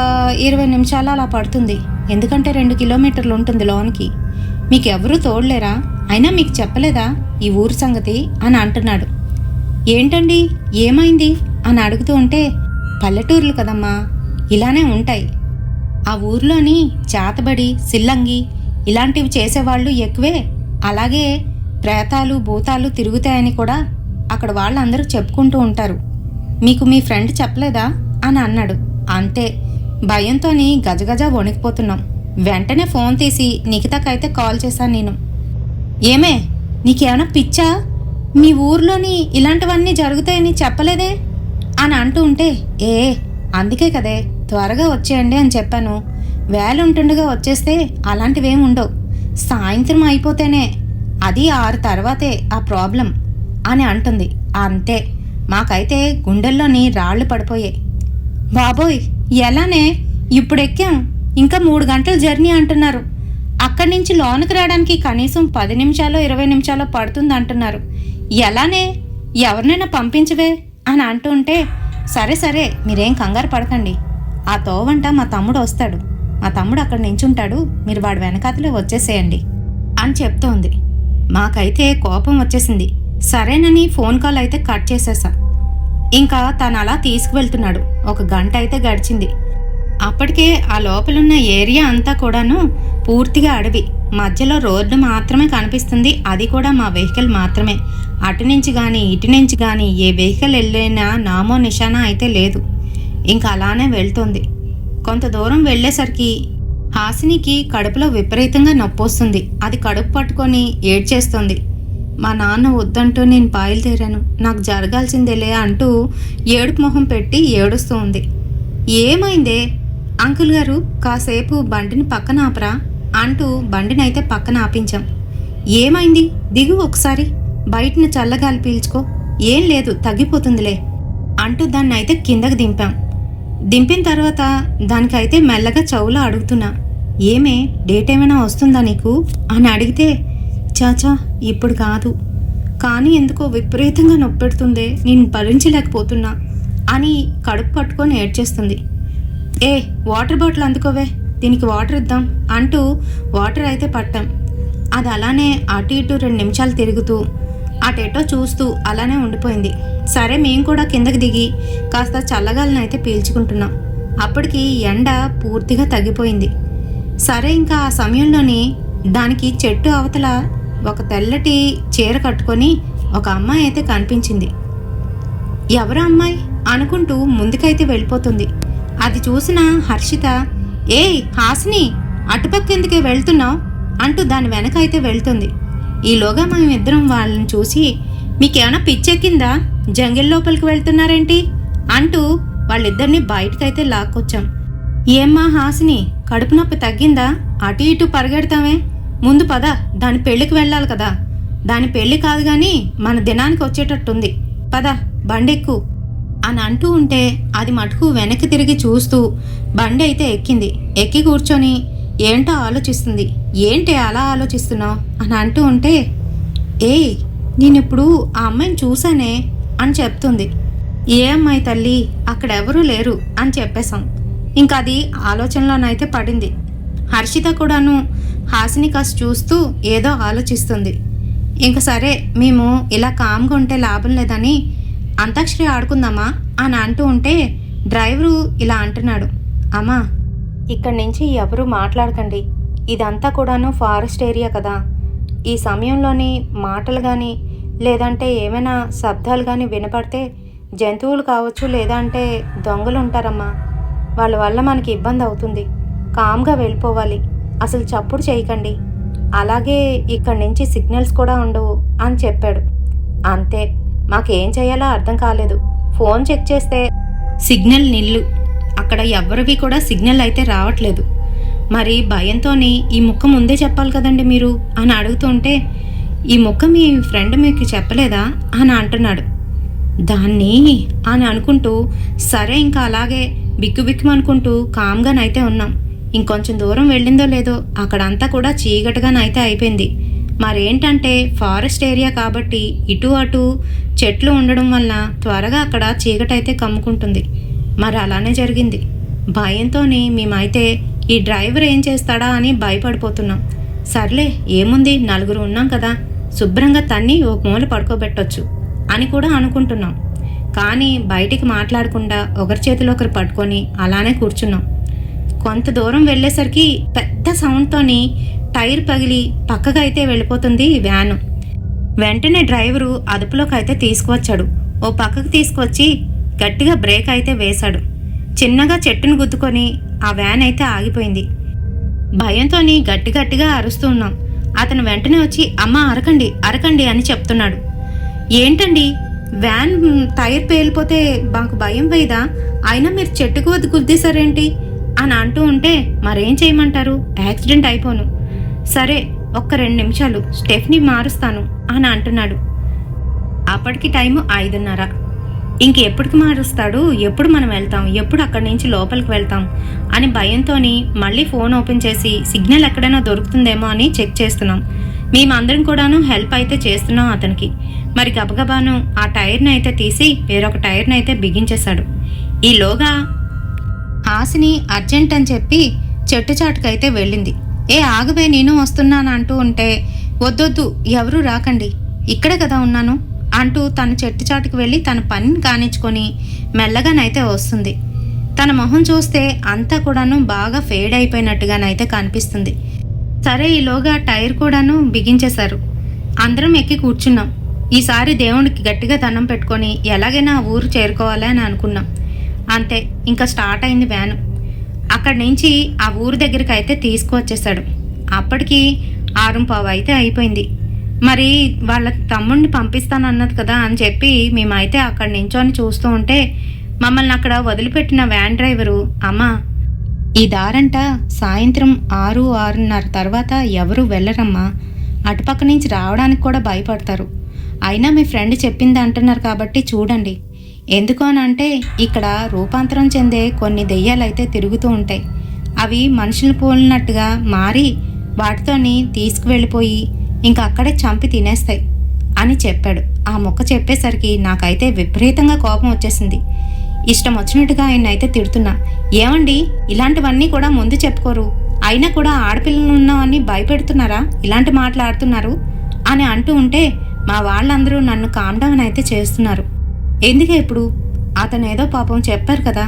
20 నిమిషాలు అలా పడుతుంది, ఎందుకంటే 2 కిలోమీటర్లు ఉంటుంది లోనికి. మీకు ఎవరూ తోడలేరా? అయినా మీకు చెప్పలేదా ఈ ఊరు సంగతి అని అంటున్నాడు. ఏంటండి ఏమైంది అని అడుగుతూ ఉంటే, పల్లెటూర్లు కదమ్మా, ఇలానే ఉంటాయి. ఆ ఊర్లోని చేతబడి సిల్లంగి ఇలాంటివి చేసేవాళ్ళు ఎక్కువే. అలాగే ప్రేతాలు భూతాలు తిరుగుతాయని కూడా అక్కడ వాళ్ళందరూ చెప్పుకుంటూ ఉంటారు. మీకు మీ ఫ్రెండ్ చెప్పలేదా అని అన్నాడు. అంతే, భయంతోని గజగజ వణికిపోతున్నాం. వెంటనే ఫోన్ తీసి నిఖితకైతే కాల్ చేశాను నేను. ఏమే, నీకేమైనా పిచ్చా? మీ ఊర్లోని ఇలాంటివన్నీ జరుగుతాయని చెప్పలేదే అని అంటూ ఉంటే, అందుకే కదే త్వరగా వచ్చేయండి అని చెప్పాను. వేలుంటుండగా వచ్చేస్తే అలాంటివేం ఉండవు. సాయంత్రం అయిపోతేనే, అది 6 తర్వాతే ఆ ప్రాబ్లం అని అంటుంది. అంతే, మాకైతే గుండెల్లోని రాళ్లు పడిపోయాయి. బాబోయ్ ఎలానే, ఇప్పుడు ఎక్కాం, ఇంకా 3 గంటల జర్నీ అంటున్నారు. అక్కడి నుంచి లోనికి రావడానికి కనీసం 10 నిమిషాలు 20 నిమిషాలు పడుతుంది అంటున్నారు. ఎలానే, ఎవరినైనా పంపించవే అని అంటూ ఉంటే, సరే సరే మీరేం కంగారు పడకండి, ఆ తోవంట మా తమ్ముడు వస్తాడు, మా తమ్ముడు అక్కడ నించుంటాడు, మీరు వాడి వెనకాతలే వచ్చేసేయండి అని చెప్తోంది. మాకైతే కోపం వచ్చేసింది. సరేనని ఫోన్ కాల్ అయితే కట్ చేసేసా. ఇంకా తను అలా తీసుకువెళ్తున్నాడు. 1 గంట అయితే గడిచింది. అప్పటికే ఆ లోపలున్న ఏరియా అంతా కూడాను పూర్తిగా అడవి. మధ్యలో రోడ్డు మాత్రమే కనిపిస్తుంది, అది కూడా మా వెహికల్ మాత్రమే. అటు నుంచి కానీ ఇటు నుంచి కానీ ఏ వెహికల్ వెళ్ళినా నామో నిశానా అయితే లేదు. ఇంకా అలానే వెళ్తోంది. కొంత దూరం వెళ్ళేసరికి హాసినికి కడుపులో విపరీతంగా నొప్పి వస్తుంది. అది కడుపు పట్టుకొని ఏడ్చేస్తుంది. మా నాన్న వద్దంటూ నేను బయలుదేరాను, నాకు జరగాల్సిందేలే అంటూ ఏడుపు మొహం పెట్టి ఏడుస్తూ ఉంది. ఏమైందే అంకుల్ గారు, కాసేపు బండిని పక్కన ఆపరా అంటూ బండినైతే పక్కన ఆపించాం. ఏమైంది, దిగు ఒకసారి, బయటను చల్లగాలి పీల్చుకో, ఏం లేదు తగ్గిపోతుందిలే అంటూ దాన్ని అయితే కిందకి దింపాం. దింపిన తర్వాత దానికైతే మెల్లగా చెవులో అడుగుతున్నా, ఏమే డేట్ ఏమైనా వస్తుందా నీకు అని అడిగితే, చాచా ఇప్పుడు కాదు, కానీ ఎందుకో విపరీతంగా నొప్పెడుతుందే, నేను భరించలేకపోతున్నా అని కడుపు పట్టుకొని ఏడ్చేస్తుంది. వాటర్ బాటిల్ అందుకోవే, దీనికి వాటర్ ఇద్దాం అంటూ వాటర్ అయితే పట్టాం. అది అలానే అటు ఇటు 2 నిమిషాలు తిరుగుతూ అటెటో చూస్తూ అలానే ఉండిపోయింది. సరే మేము కూడా కిందకి దిగి కాస్త చల్లగాలిని అయితే పీల్చుకుంటున్నాం. అప్పటికి ఎండ పూర్తిగా తగ్గిపోయింది. సరే ఇంకా ఆ సమయంలోని దానికి చెట్టు అవతల ఒక తెల్లటి చీర కట్టుకొని ఒక అమ్మాయి అయితే కనిపించింది. ఎవరా అమ్మాయి అనుకుంటూ ముందుకైతే వెళ్ళిపోతుంది. అది చూసిన హర్షిత, హాసిని అటుపక్క ఎందుకే వెళ్తున్నావు అంటూ దాని వెనక అయితే వెళ్తుంది. ఈలోగా మేమిద్దరం వాళ్ళని చూసి, మీకేమైనా పిచ్చెక్కిందా, జంగిల్ లోపలికి వెళ్తున్నారేంటి అంటూ వాళ్ళిద్దరిని బయటకైతే లాక్కొచ్చాం. ఏమ్మా హాసిని, కడుపు నొప్పి తగ్గిందా? అటు ఇటు పరిగెడతామే, ముందు పద, దాని పెళ్ళికి వెళ్ళాలి కదా. దాని పెళ్ళి కాదు కానీ మన దినానికి వచ్చేటట్టుంది, పద బండెక్కు అని అంటూ ఉంటే అది మటుకు వెనక్కి తిరిగి చూస్తూ బండి అయితే ఎక్కింది. ఎక్కి కూర్చొని ఏంటో ఆలోచిస్తుంది. ఏంటి అలా ఆలోచిస్తున్నావు అని అంటూ ఉంటే, నేనిప్పుడు ఆ అమ్మాయిని చూశానే అని చెప్తుంది. ఏ అమ్మాయి తల్లి, అక్కడెవరూ లేరు అని చెప్పేశాం. ఇంకా అది ఆలోచనలోనైతే పడింది. హర్షిత కూడాను హాసిని కాస్త చూస్తూ ఏదో ఆలోచిస్తుంది. ఇంక సరే మేము ఇలా కామ్గా ఉంటే లాభం లేదని అంతాక్షరి ఆడుకుందామా అని అంటూ ఉంటే, డ్రైవరు ఇలా అంటున్నాడు, అమ్మా ఇక్కడి నుంచి ఎవరు మాట్లాడకండి, ఇదంతా కూడాను ఫారెస్ట్ ఏరియా కదా, ఈ సమయంలోని మాటలు కానీ లేదంటే ఏమైనా శబ్దాలు కానీ వినపడితే జంతువులు కావచ్చు లేదంటే దొంగలు ఉంటారమ్మా, వాళ్ళ వల్ల మనకి ఇబ్బంది అవుతుంది, కామ్గా వెళ్ళిపోవాలి, అసలు చప్పుడు చేయకండి, అలాగే ఇక్కడి నుంచి సిగ్నల్స్ కూడా ఉండవు అని చెప్పాడు. అంతే, మాకేం చేయాలో అర్థం కాలేదు. ఫోన్ చెక్ చేస్తే సిగ్నల్ నిల్లు, అక్కడ ఎవరివి కూడా సిగ్నల్ అయితే రావట్లేదు. మరి భయంతోని ఈ ముక్క ముందే చెప్పాలి కదండి మీరు అని అడుగుతుంటే, ఈ ముక్క మీ ఫ్రెండ్ మీకు చెప్పలేదా అని అంటున్నాడు. దాన్ని అని అనుకుంటూ సరే ఇంకా అలాగే బిక్కుబిక్కుమనుకుంటూ కామ్గానైతే ఉన్నాం. ఇంకొంచెం దూరం వెళ్ళిందో లేదో అక్కడంతా కూడా చీకటిగానైతే అయిపోయింది. మరేంటంటే ఫారెస్ట్ ఏరియా కాబట్టి ఇటు అటు చెట్లు ఉండడం వల్ల త్వరగా అక్కడ చీకటైతే కమ్ముకుంటుంది. మరి అలానే జరిగింది. భయంతోనే మేమైతే ఈ డ్రైవర్ ఏం చేస్తాడా అని భయపడిపోతున్నాం. సర్లే ఏముంది, నలుగురు ఉన్నాం కదా, శుభ్రంగా తన్ని ఒక మూల పడుకోబెట్టొచ్చు అని కూడా అనుకుంటున్నాం. కానీ బయటికి మాట్లాడకుండా ఒకరి చేతిలో ఒకరు పట్టుకొని అలానే కూర్చున్నాం. కొంత దూరం వెళ్ళేసరికి పెద్ద సౌండ్తోని టైర్ పగిలి పక్కగా అయితే వెళ్ళిపోతుంది వ్యాను. వెంటనే డ్రైవరు అదుపులోకి అయితే తీసుకువచ్చాడు. ఓ పక్కకు తీసుకొచ్చి గట్టిగా బ్రేక్ అయితే వేశాడు. చిన్నగా చెట్టును గుద్దుకొని ఆ వ్యాన్ అయితే ఆగిపోయింది. భయంతోని గట్టి గట్టిగా అరుస్తూ ఉన్నాం. అతను వెంటనే వచ్చి అమ్మ అరకండి అరకండి అని చెప్తున్నాడు. ఏంటండి, వ్యాన్ టైర్ పేలిపోతే మాకు భయం వేయదా, అయినా మీరు చెట్టుకు వద్దు గుద్దేశారేంటి అని అంటూ ఉంటే మరేం చేయమంటారు, యాక్సిడెంట్ అయిపోను, సరే ఒక్క 2 నిమిషాలు స్టెఫ్ని మారుస్తాను అని అంటున్నాడు. అప్పటికి టైము 5:30. ఇంకెప్పటికి మారుస్తాడు, ఎప్పుడు మనం వెళ్తాం, ఎప్పుడు అక్కడి నుంచి లోపలికి వెళ్తాం అని భయంతోని మళ్ళీ ఫోన్ ఓపెన్ చేసి సిగ్నల్ ఎక్కడైనా దొరుకుతుందేమో అని చెక్ చేస్తున్నాం. మేమందరం కూడాను హెల్ప్ అయితే చేస్తున్నాం అతనికి. మరి గబగబాను ఆ టైర్ని అయితే తీసి వేరొక టైర్ని అయితే బిగించేశాడు. ఈలోగా హాసిని అర్జెంట్ అని చెప్పి చెట్టు చాటుకైతే వెళ్ళింది. ఏ ఆగవే, నేను వస్తున్నాను అంటూ ఉంటే వద్దొద్దు ఎవరూ రాకండి, ఇక్కడే కదా ఉన్నాను అంటూ తన చెట్టు చాటుకు వెళ్ళి తన పనిని కానించుకొని మెల్లగానైతే వస్తుంది. తన మొహం చూస్తే అంతా కూడాను బాగా ఫేడ్ అయిపోయినట్టుగానైతే కనిపిస్తుంది. సరే ఈలోగా టైర్ కూడాను బిగించేశారు. అందరం ఎక్కి కూర్చున్నాం. ఈసారి దేవుడికి గట్టిగా దండం పెట్టుకొని ఎలాగైనా ఆ ఊరు చేరుకోవాలి అని అనుకున్నాం. అంతే, ఇంకా స్టార్ట్ అయింది వ్యాను. అక్కడి నుంచి ఆ ఊరు దగ్గరికి అయితే తీసుకువచ్చేశాడు. అప్పటికి 6:15 అయితే అయిపోయింది. మరి వాళ్ళ తమ్ముడిని పంపిస్తానన్నది కదా అని చెప్పి మేమైతే అక్కడి నించొని చూస్తూ ఉంటే మమ్మల్ని అక్కడ వదిలిపెట్టిన వ్యాన్ డ్రైవరు, అమ్మా ఈ దారంట సాయంత్రం 6-6:30 తర్వాత ఎవరూ వెళ్ళరమ్మా, అటుపక్క నుంచి రావడానికి కూడా భయపడతారు, అయినా మీ ఫ్రెండ్ చెప్పింది అంటున్నారు కాబట్టి చూడండి, ఎందుకు అని అంటే ఇక్కడ రూపాంతరం చెందే కొన్ని దెయ్యాలైతే తిరుగుతూ ఉంటాయి, అవి మనుషులు పోలినట్టుగా మారి వాటితోని తీసుకువెళ్ళిపోయి ఇంకా అక్కడే చంపి తినేస్తాయి అని చెప్పాడు. ఆ మొక్క చెప్పేసరికి నాకైతే విపరీతంగా కోపం వచ్చేసింది. ఇష్టం వచ్చినట్టుగా ఆయన అయితే తిడుతున్నా, ఏమండి ఇలాంటివన్నీ కూడా ముందు చెప్పుకోరు, అయినా కూడా ఆడపిల్లలు ఉన్నామని భయపెడుతున్నారా, ఇలాంటి మాట్లాడుతున్నారు అని అంటూ ఉంటే మా వాళ్ళందరూ నన్ను కామ్ డౌన్ అయితే చేస్తున్నారు. ఎందుకే ఇప్పుడు, అతను ఏదో పాపం చెప్పారు కదా,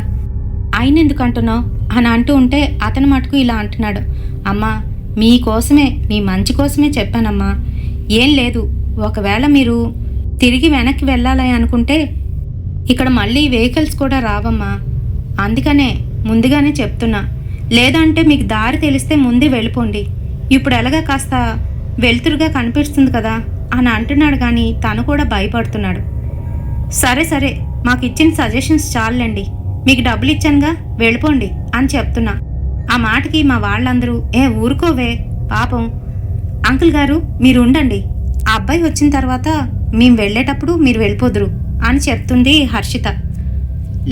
ఆయన ఎందుకు అంటున్నావు అని అంటూ ఉంటే అతను మటుకు ఇలా అంటున్నాడు, అమ్మా మీకోసమే, మీ మంచి కోసమే చెప్పానమ్మా, ఏం లేదు, ఒకవేళ మీరు తిరిగి వెనక్కి వెళ్ళాలి అనుకుంటే ఇక్కడ మళ్ళీ వెహికల్స్ కూడా రావమ్మా, అందుకనే ముందుగానే చెప్తున్నా, లేదంటే మీకు దారి తెలిస్తే ముందే వెళ్ళిపోండి, ఇప్పుడు ఎలాగా కాస్త వెలుతురుగా కనిపిస్తుంది కదా అని అంటున్నాడు. కానీ తను కూడా భయపడుతున్నాడు. సరే సరే మాకు ఇచ్చిన సజెషన్స్ చాలండి, మీకు డబ్బులు ఇచ్చానుగా వెళ్ళిపోండి అని చెప్తున్నా. ఆ మాటకి మా వాళ్ళందరూ ఊరుకోవే పాపం, అంకుల్ గారు మీరు ఉండండి, ఆ అబ్బాయి వచ్చిన తర్వాత మేము వెళ్ళేటప్పుడు మీరు వెళ్ళిపోదురు అని చెప్తుంది హర్షిత.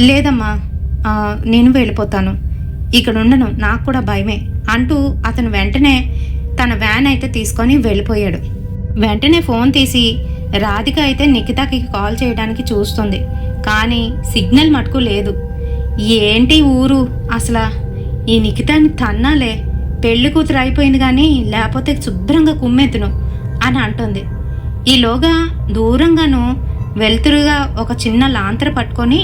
లేదమ్మా నేను వెళ్ళిపోతాను, ఇక్కడ ఉండను, నాకు కూడా భయమే అంటూ అతను వెంటనే తన వ్యాన్ అయితే తీసుకొని వెళ్ళిపోయాడు. వెంటనే ఫోన్ తీసి రాధిక అయితే నిఖితకి కాల్ చేయడానికి చూస్తుంది. కానీ సిగ్నల్ మటుకు లేదు. ఏంటి ఊరు అసలు, ఈ నిఖితాన్ని తన్నాలే, పెళ్లి కూతురు అయిపోయింది కానీ లేకపోతే శుభ్రంగా కుమ్మెత్తును అని అంటుంది. ఈలోగా దూరంగాను వెలుతురుగా ఒక చిన్న లాంతర పట్టుకొని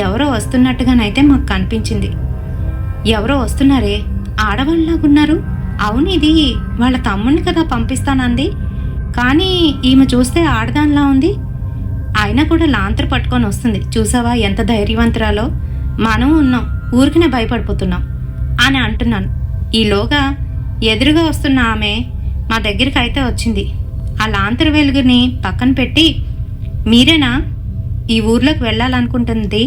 ఎవరో వస్తున్నట్టుగానైతే మాకు కనిపించింది. ఎవరో వస్తున్నారే, ఆడవాళ్ళలాగున్నారు. అవును, ఇది వాళ్ళ తమ్ముడిని కదా పంపిస్తానంది, కానీ ఈమె చూస్తే ఆడదానిలా ఉంది. అయినా కూడా లాంతరు పట్టుకొని వస్తుంది. చూసావా ఎంత ధైర్యవంతురాలో. మనం ఉన్నాం, ఊరికినే భయపడిపోతున్నాం అని అంటున్నాను. ఈలోగా ఎదురుగా వస్తున్న ఆమె మా దగ్గరికి అయితే వచ్చింది. ఆ లాంతరు వెలుగుని పక్కన పెట్టి, మీరేనా ఈ ఊర్లోకి వెళ్ళాలనుకుంటుంది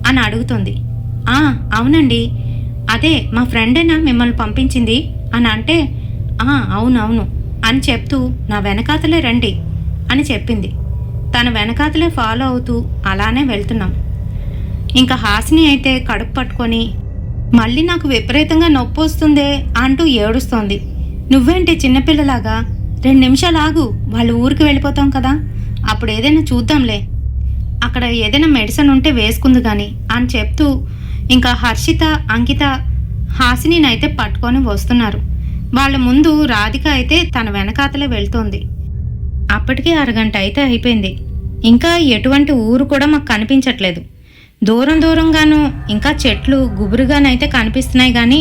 అని అడుగుతుంది. అవునండి, అదే మా ఫ్రెండేనా మిమ్మల్ని పంపించింది అని అంటే, అవునవును అని చెప్తూ నా వెనకాతలే రండి అని చెప్పింది. తన వెనకాతలే ఫాలో అవుతూ అలానే వెళ్తున్నాం. ఇంకా హాసిని అయితే కడుపు పట్టుకొని, మళ్ళీ నాకు విపరీతంగా నొప్పి వస్తుందే అంటూ ఏడుస్తోంది. నువ్వేంటి చిన్నపిల్లలాగా, 2 నిమిషాలు ఆగు, వాళ్ళ ఊరికి వెళ్ళిపోతాం కదా, అప్పుడు ఏదైనా చూద్దాంలే, అక్కడ ఏదైనా మెడిసిన్ ఉంటే వేసుకుంది కానీ అని చెప్తూ ఇంకా హర్షిత, అంకిత హాసినినైతే పట్టుకొని వస్తున్నారు. వాళ్ళ ముందు రాధిక అయితే తన వెనకాతలే వెళ్తోంది. అప్పటికే అరగంట అయితే అయిపోయింది. ఇంకా ఎటువంటి ఊరు కూడా మాకు కనిపించట్లేదు. దూరం దూరంగానూ ఇంకా చెట్లు గుబురుగానైతే కనిపిస్తున్నాయి కానీ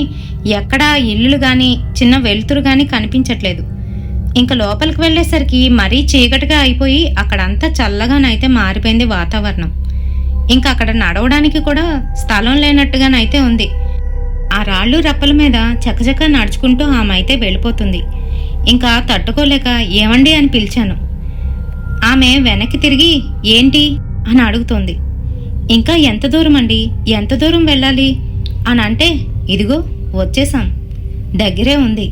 ఎక్కడా ఇల్లులు కానీ చిన్న వెలుతురు కానీ కనిపించట్లేదు. ఇంకా లోపలికి వెళ్ళేసరికి మరీ చీకటిగా అయిపోయి అక్కడంతా చల్లగానైతే మారిపోయింది వాతావరణం. ఇంకా అక్కడ నడవడానికి కూడా స్థలం లేనట్టుగానైతే ఉంది. ఆ రాళ్ళు రప్పల మీద చకచక నడుచుకుంటూ ఆమె అయితే వెళ్ళిపోతుంది. ఇంకా తట్టుకోలేక ఏమండి అని పిలిచాను. ఆమె వెనక్కి తిరిగి ఏంటి అని అడుగుతోంది. ఇంకా ఎంత దూరం అండి, ఎంత దూరం వెళ్ళాలి అని అంటే, ఇదిగో వచ్చేసాం, దగ్గరే ఉంది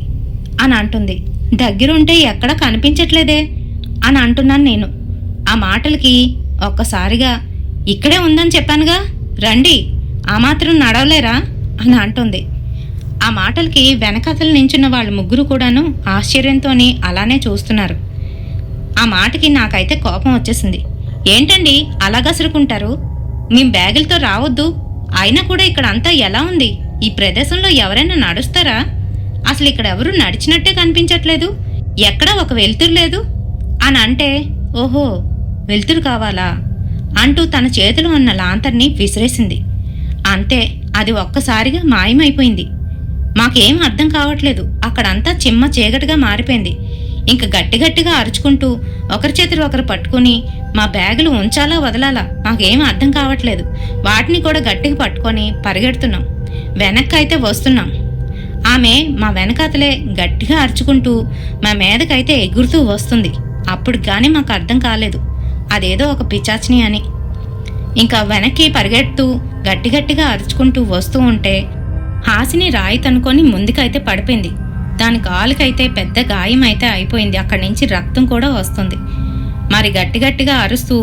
అని అంటుంది. దగ్గరుంటే ఎక్కడ కనిపించట్లేదే అని అంటున్నాను నేను. ఆ మాటలకి ఒక్కసారిగా ఇక్కడే ఉందని చెప్పానుగా, రండి, ఆ మాత్రం నడవలేరా అని అంటుంది. ఆ మాటలకి వెనకాతలు నించున్న వాళ్ళు ముగ్గురు కూడాను ఆశ్చర్యంతోని అలానే చూస్తున్నారు. ఆ మాటకి నాకైతే కోపం వచ్చేసింది. ఏంటండి అలా గసురుకుంటారు, మేం బ్యాగులతో రావద్దు, అయినా కూడా ఇక్కడ అంతా ఎలా ఉంది, ఈ ప్రదేశంలో ఎవరైనా నడుస్తారా, అసలు ఇక్కడ ఎవరు నడిచినట్టే కనిపించట్లేదు, ఎక్కడా ఒక వెలుతురు లేదు అని అంటే, ఓహో వెలుతురు కావాలా అంటూ తన చేతిలో ఉన్న లాంతర్ని విసిరేసింది. అంతే, అది ఒక్కసారిగా మాయమైపోయింది. మాకేం అర్థం కావట్లేదు, అక్కడంతా చిమ్మ చీకటిగా మారిపోయింది. ఇంక గట్టిగట్టిగా అరుచుకుంటూ ఒకరి చేతులు ఒకరు పట్టుకుని మా బ్యాగులు ఉంచాలా వదలాలా మాకేం అర్థం కావట్లేదు. వాటిని కూడా గట్టిగా పట్టుకొని పరిగెడుతున్నాం, వెనక్కైతే వస్తున్నాం. ఆమె మా వెనకాతలే గట్టిగా అరుచుకుంటూ మా మీదకైతే ఎగురుతూ వస్తుంది. అప్పుడు కానీ మాకు అర్థం కాలేదు అదేదో ఒక పిచాచిని అని. ఇంకా వెనక్కి పరిగెడుతూ గట్టిగట్టిగా అరుచుకుంటూ వస్తూ ఉంటే హాసిని రాయి తనుకొని ముందుకైతే పడిపోయింది. దాని కాలుకైతే పెద్ద గాయం అయితే అయిపోయింది. అక్కడి నుంచి రక్తం కూడా వస్తుంది. మరి గట్టిగట్టిగా అరుస్తూ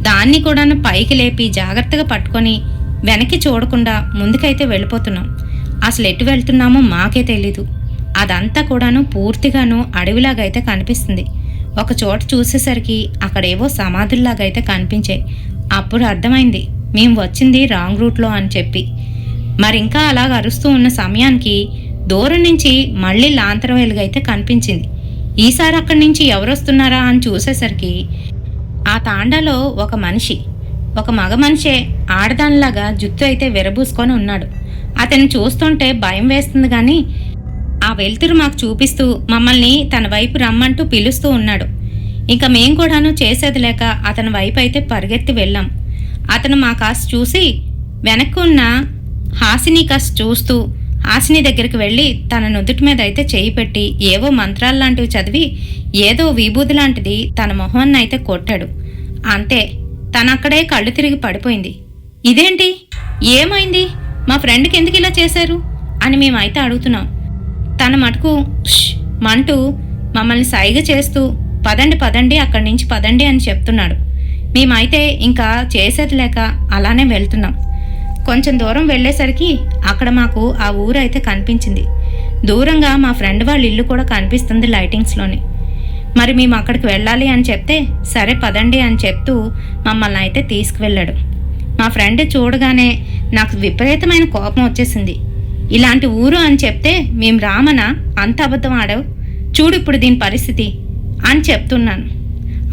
దాన్ని కూడాను పైకి లేపి జాగ్రత్తగా పట్టుకొని వెనక్కి చూడకుండా ముందుకైతే వెళ్ళిపోతున్నాం. అసలు ఎటు వెళ్తున్నామో మాకే తెలీదు. అదంతా కూడాను పూర్తిగాను అడవిలాగైతే కనిపిస్తుంది. ఒక చోట చూసేసరికి అక్కడేవో సమాధుల్లాగైతే కనిపించాయి. అప్పుడు అర్థమైంది మేము వచ్చింది రాంగ్ రూట్లో అని చెప్పి. మరింకా అలాగ అరుస్తూ ఉన్న సమయానికి దూరం నుంచి మళ్ళీ లాంతర వెలుగైతే కనిపించింది. ఈసారి అక్కడి నుంచి ఎవరొస్తున్నారా అని చూసేసరికి ఆ తాండాలో ఒక మనిషి, ఒక మగ మనిషే ఆడదానిలాగా జుత్తు అయితే విరబూసుకొని ఉన్నాడు. అతన్ని చూస్తుంటే భయం వేస్తుంది కానీ ఆ వెలుతురు మాకు చూపిస్తూ మమ్మల్ని తన వైపు రమ్మంటూ పిలుస్తూ ఉన్నాడు. ఇంకా మేం కూడాను చేసేది లేక అతని వైపు అయితే పరిగెత్తి వెళ్ళాం. అతను మా కాస్త చూసి వెనక్కి ఉన్న హాసిని కాస్త చూస్తూ హాసిని దగ్గరికి వెళ్ళి తన నుదుటి మీద అయితే చేయి పెట్టి ఏవో మంత్రాలు లాంటివి చదివి ఏదో విభూది లాంటిది తన మొహాన్ని అయితే కొట్టాడు. అంతే, తనక్కడే కళ్ళు తిరిగి పడిపోయింది. ఇదేంటి, ఏమైంది, మా ఫ్రెండ్కి ఎందుకు ఇలా చేశారు అని మేమైతే అడుగుతున్నాం. తన మటుకు మంటూ మమ్మల్ని సైగ చేస్తూ పదండి పదండి అక్కడి నుంచి పదండి అని చెప్తున్నాడు. మేమైతే ఇంకా చేసేది లేక అలానే వెళ్తున్నాం. కొంచెం దూరం వెళ్ళేసరికి అక్కడ మాకు ఆ ఊరైతే కనిపించింది. దూరంగా మా ఫ్రెండ్ వాళ్ళ ఇల్లు కూడా కనిపిస్తుంది లైటింగ్స్లోని. మరి మేము అక్కడికి వెళ్ళాలి అని చెప్తే సరే పదండి అని చెప్తూ మమ్మల్ని అయితే తీసుకువెళ్ళాడు. మా ఫ్రెండ్ చూడగానే నాకు విపరీతమైన కోపం వచ్చేసింది. ఇలాంటి ఊరు అని చెప్తే మేం రామనా, అంత అబద్ధం ఆడావు, చూడు ఇప్పుడు దీని పరిస్థితి అని చెప్తున్నాను.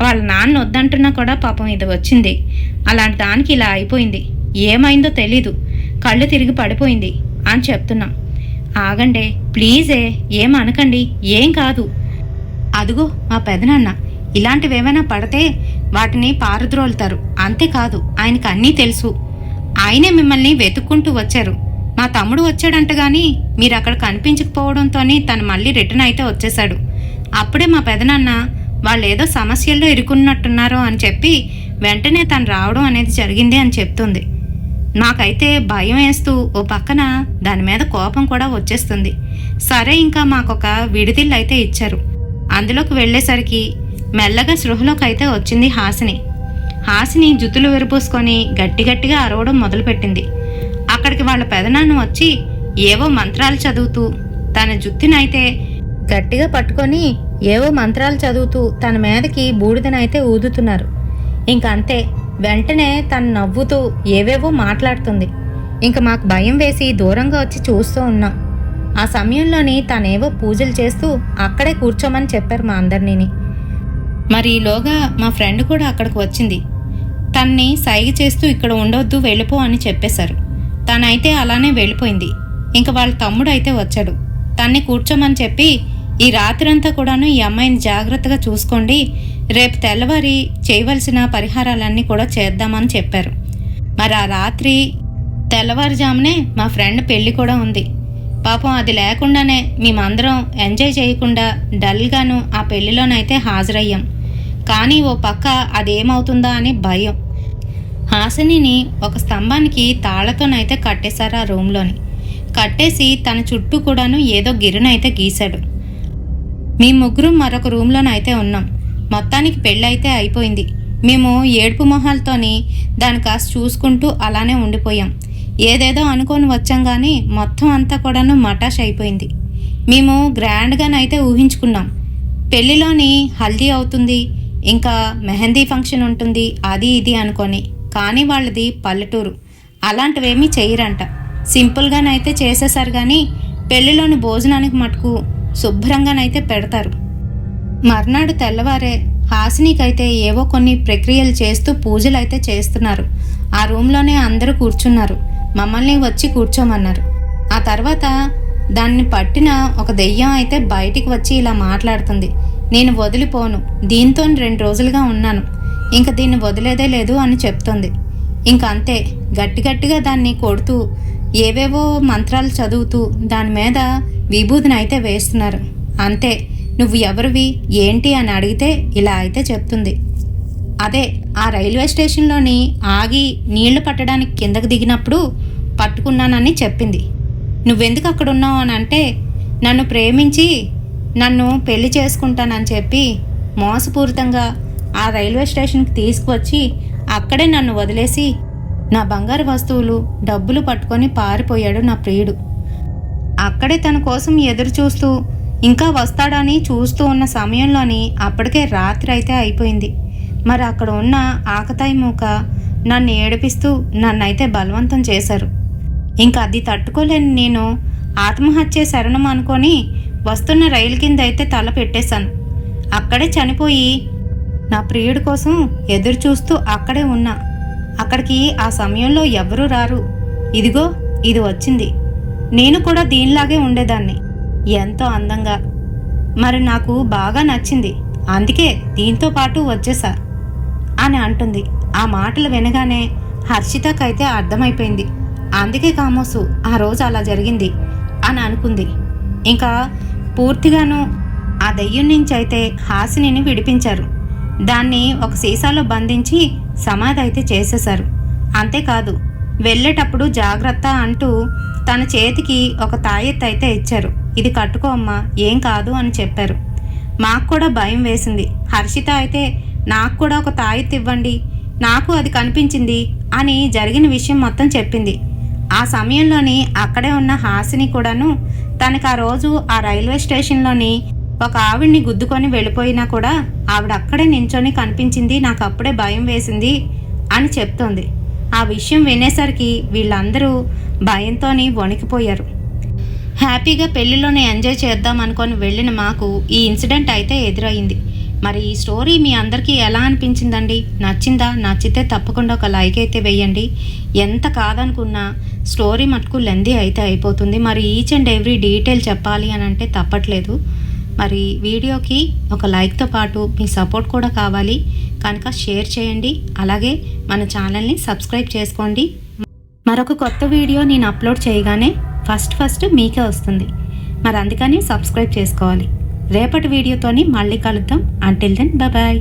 వాళ్ళ నాన్న వద్దంటున్నా కూడా పాపం ఇది వచ్చింది, అలాంటి దానికి ఇలా అయిపోయింది, ఏమైందో తెలీదు, కళ్ళు తిరిగి పడిపోయింది అని చెప్తున్నాం. ఆగండే ప్లీజే, ఏం అనకండి, ఏం కాదు. అదుగో మా పెదనాన్న, ఇలాంటివేమైనా పడితే వాటిని పారద్రోలుతారు, అంతేకాదు ఆయనకు అన్నీ తెలుసు. ఆయనే మిమ్మల్ని వెతుక్కుంటూ వచ్చారు. మా తమ్ముడు వచ్చాడంట గాని మీరు అక్కడ కనిపించకపోవడంతోనే తను మళ్ళీ రిటర్న్ అయితే వచ్చేశాడు. అప్పుడే మా పెదనాన్న వాళ్ళేదో సమస్యల్లో ఇరుక్కున్నట్టున్నారో అని చెప్పి వెంటనే తను రావడం అనేది జరిగింది అని చెప్తుంది. నాకైతే భయం వేస్తూ ఓ పక్కన దాని మీద కోపం కూడా వచ్చేస్తుంది. సరే, ఇంకా మాకొక విడిదిల్లు అయితే ఇచ్చారు. అందులోకి వెళ్ళేసరికి మెల్లగా స్పృహలోకి అయితే వచ్చింది హాసిని జుత్తులు విరబూసుకొని గట్టిగా అరవడం మొదలుపెట్టింది. అక్కడికి వాళ్ళ పెదనాన్న వచ్చి ఏవో మంత్రాలు చదువుతూ తన జుత్తునైతే గట్టిగా పట్టుకొని ఏవో మంత్రాలు చదువుతూ తన మీదకి బూడిదనైతే ఊదుతున్నారు. ఇంకంతే, వెంటనే తను నవ్వుతూ ఏవేవో మాట్లాడుతుంది. ఇంక మాకు భయం వేసి దూరంగా వచ్చి చూస్తూ ఉన్నాం. ఆ సమయంలోని తనేవో పూజలు చేస్తూ అక్కడే కూర్చోమని చెప్పారు మా అందరినీ. మరి ఈలోగా మా ఫ్రెండ్ కూడా అక్కడికి వచ్చింది. తన్ని సైగ చేస్తూ ఇక్కడ ఉండొద్దు, వెళ్ళిపో అని చెప్పేశారు. తనైతే అలానే వెళ్ళిపోయింది. ఇంక వాళ్ళ తమ్ముడు అయితే వచ్చాడు. తన్ని కూర్చోమని చెప్పి ఈ రాత్రంతా కూడాను ఈ అమ్మాయిని జాగ్రత్తగా చూసుకోండి, రేపు తెల్లవారి చేయవలసిన పరిహారాలన్నీ కూడా చేద్దామని చెప్పారు. మరి ఆ రాత్రి తెల్లవారుజామునే మా ఫ్రెండ్ పెళ్లి కూడా ఉంది. పాపం అది లేకుండానే మేమందరం ఎంజాయ్ చేయకుండా డల్గాను ఆ పెళ్లిలోనైతే హాజరయ్యాం. కానీ ఓ పక్క అదేమవుతుందా అని భయం. హాసినిని ఒక స్తంభానికి తాళ్లతోనైతే కట్టేశారు ఆ రూమ్లోని. కట్టేసి తన చుట్టూ కూడాను ఏదో గిరునైతే గీశాడు. మీ ముగ్గురు మరొక రూమ్లోనైతే ఉన్నాం. మొత్తానికి పెళ్ళైతే అయిపోయింది. మేము ఏడుపు మొహాలతోని దాని కాస్త చూసుకుంటూ అలానే ఉండిపోయాం. ఏదేదో అనుకొని వచ్చాం కానీ మొత్తం అంతా కూడాను మటాష్ అయిపోయింది. మేము గ్రాండ్గానైతే ఊహించుకున్నాం. పెళ్ళిలోని హల్దీ అవుతుంది, ఇంకా మెహందీ ఫంక్షన్ ఉంటుంది, అది ఇది అనుకొని. కానీ వాళ్ళది పల్లెటూరు, అలాంటివేమీ చేయరంట. సింపుల్గానైతే చేసేసారు కానీ పెళ్ళిలోని భోజనానికి మటుకు శుభ్రంగానైతే పెడతారు. మర్నాడు తెల్లవారే హాసినికైతే ఏవో కొన్ని ప్రక్రియలు చేస్తూ పూజలు అయితే చేస్తున్నారు. ఆ రూమ్లోనే అందరూ కూర్చున్నారు. మమ్మల్ని వచ్చి కూర్చోమన్నారు. ఆ తర్వాత దాన్ని పట్టిన ఒక దెయ్యం అయితే బయటికి వచ్చి ఇలా మాట్లాడుతుంది. నేను వదిలిపోను, దీంతో 2 రోజులుగా ఉన్నాను, ఇంక దీన్ని వదిలేదే లేదు అని చెప్తుంది. ఇంక అంతే, గట్టిగా దాన్ని కొడుతూ ఏవేవో మంత్రాలు చదువుతూ దాని మీద విభూతిని అయితే వేస్తున్నారు. అంతే, నువ్వు ఎవరివి ఏంటి అని అడిగితే ఇలా అయితే చెప్తుంది. అదే ఆ రైల్వే స్టేషన్లోని ఆగి నీళ్లు పట్టడానికి కిందకు దిగినప్పుడు పట్టుకున్నానని చెప్పింది. నువ్వెందుకు అక్కడ ఉన్నావు అని అంటే, నన్ను ప్రేమించి నన్ను పెళ్లి చేసుకుంటానని చెప్పి మోసపూరితంగా ఆ రైల్వే స్టేషన్కి తీసుకువచ్చి అక్కడే నన్ను వదిలేసి నా బంగారు వస్తువులు డబ్బులు పట్టుకొని పారిపోయాడు నా ప్రియుడు. అక్కడే తన కోసం ఎదురు చూస్తూ ఇంకా వస్తాడని చూస్తూ ఉన్న సమయంలోని అప్పటికే రాత్రి అయితే అయిపోయింది. మరి అక్కడ ఉన్న ఆకతాయి మూక నన్ను ఏడిపిస్తూ నన్నైతే బలవంతం చేశారు. ఇంకా అది తట్టుకోలేని నేను ఆత్మహత్య శరణం అనుకొని వస్తున్న రైలు కింద అయితే తల పెట్టేశాను. అక్కడే చనిపోయి నా ప్రియుడి కోసం ఎదురు చూస్తూ అక్కడే ఉన్నా. అక్కడికి ఆ సమయంలో ఎవరూ రారు. ఇదిగో ఇది వచ్చింది. నేను కూడా దీనిలాగే ఉండేదాన్ని, ఎంతో అందంగా. మరి నాకు బాగా నచ్చింది, అందుకే దీంతో పాటు వచ్చేసా అని అంటుంది. ఆ మాటలు వినగానే హర్షితకైతే అర్థమైపోయింది. అందుకే కామోసు ఆ రోజు అలా జరిగింది అని అనుకుంది. ఇంకా పూర్తిగాను ఆ దెయ్యం నుంచి అయితే హాసినిని విడిపించారు. దాన్ని ఒక సీసాలో బంధించి సమాధి అయితే చేసేశారు. అంతేకాదు, వెళ్ళేటప్పుడు జాగ్రత్త అంటూ తన చేతికి ఒక తాయెత్తు అయితే ఇచ్చారు. ఇది కట్టుకో అమ్మా, ఏం కాదు అని చెప్పారు. మాకు కూడా భయం వేసింది. హర్షిత అయితే నాకు కూడా ఒక తాయెత్తు ఇవ్వండి, నాకు అది కనిపించింది అని జరిగిన విషయం మొత్తం చెప్పింది. ఆ సమయంలోని అక్కడే ఉన్న హాసిని కూడాను తనకు ఆ రోజు ఆ రైల్వే స్టేషన్లోని ఒక ఆవిడ్ని గుద్దుకొని వెళ్ళిపోయినా కూడా ఆవిడ అక్కడే నించొని కనిపించింది, నాకు అప్పుడే భయం వేసింది అని చెప్తోంది. ఆ విషయం వినేసరికి వీళ్ళందరూ భయంతోని వణికిపోయారు. హ్యాపీగా పెళ్లిలోనే ఎంజాయ్ చేద్దాం అనుకొని వెళ్ళిన మాకు ఈ ఇన్సిడెంట్ అయితే ఎదురయ్యింది. మరి ఈ స్టోరీ మీ అందరికీ ఎలా అనిపించిందండి? నచ్చిందా? నచ్చితే తప్పకుండా ఒక లైక్ అయితే వేయండి. ఎంత కాదనుకున్నా స్టోరీ మటుకు లెందీ అయితే అయిపోతుంది. మరి ఈచ్ అండ్ ఎవ్రీ డీటెయిల్ చెప్పాలి అని అంటే తప్పట్లేదు. మరి వీడియోకి ఒక లైక్తో పాటు మీ సపోర్ట్ కూడా కావాలి కనుక షేర్ చేయండి. అలాగే మన ఛానల్ని సబ్స్క్రైబ్ చేసుకోండి. మరొక కొత్త వీడియో నేను అప్లోడ్ చేయగానే ఫస్ట్ మీకే వస్తుంది. మరి అందుకని సబ్స్క్రైబ్ చేసుకోవాలి. రేపటి వీడియోతోని మళ్ళీ కలుద్దాం. Until then bye.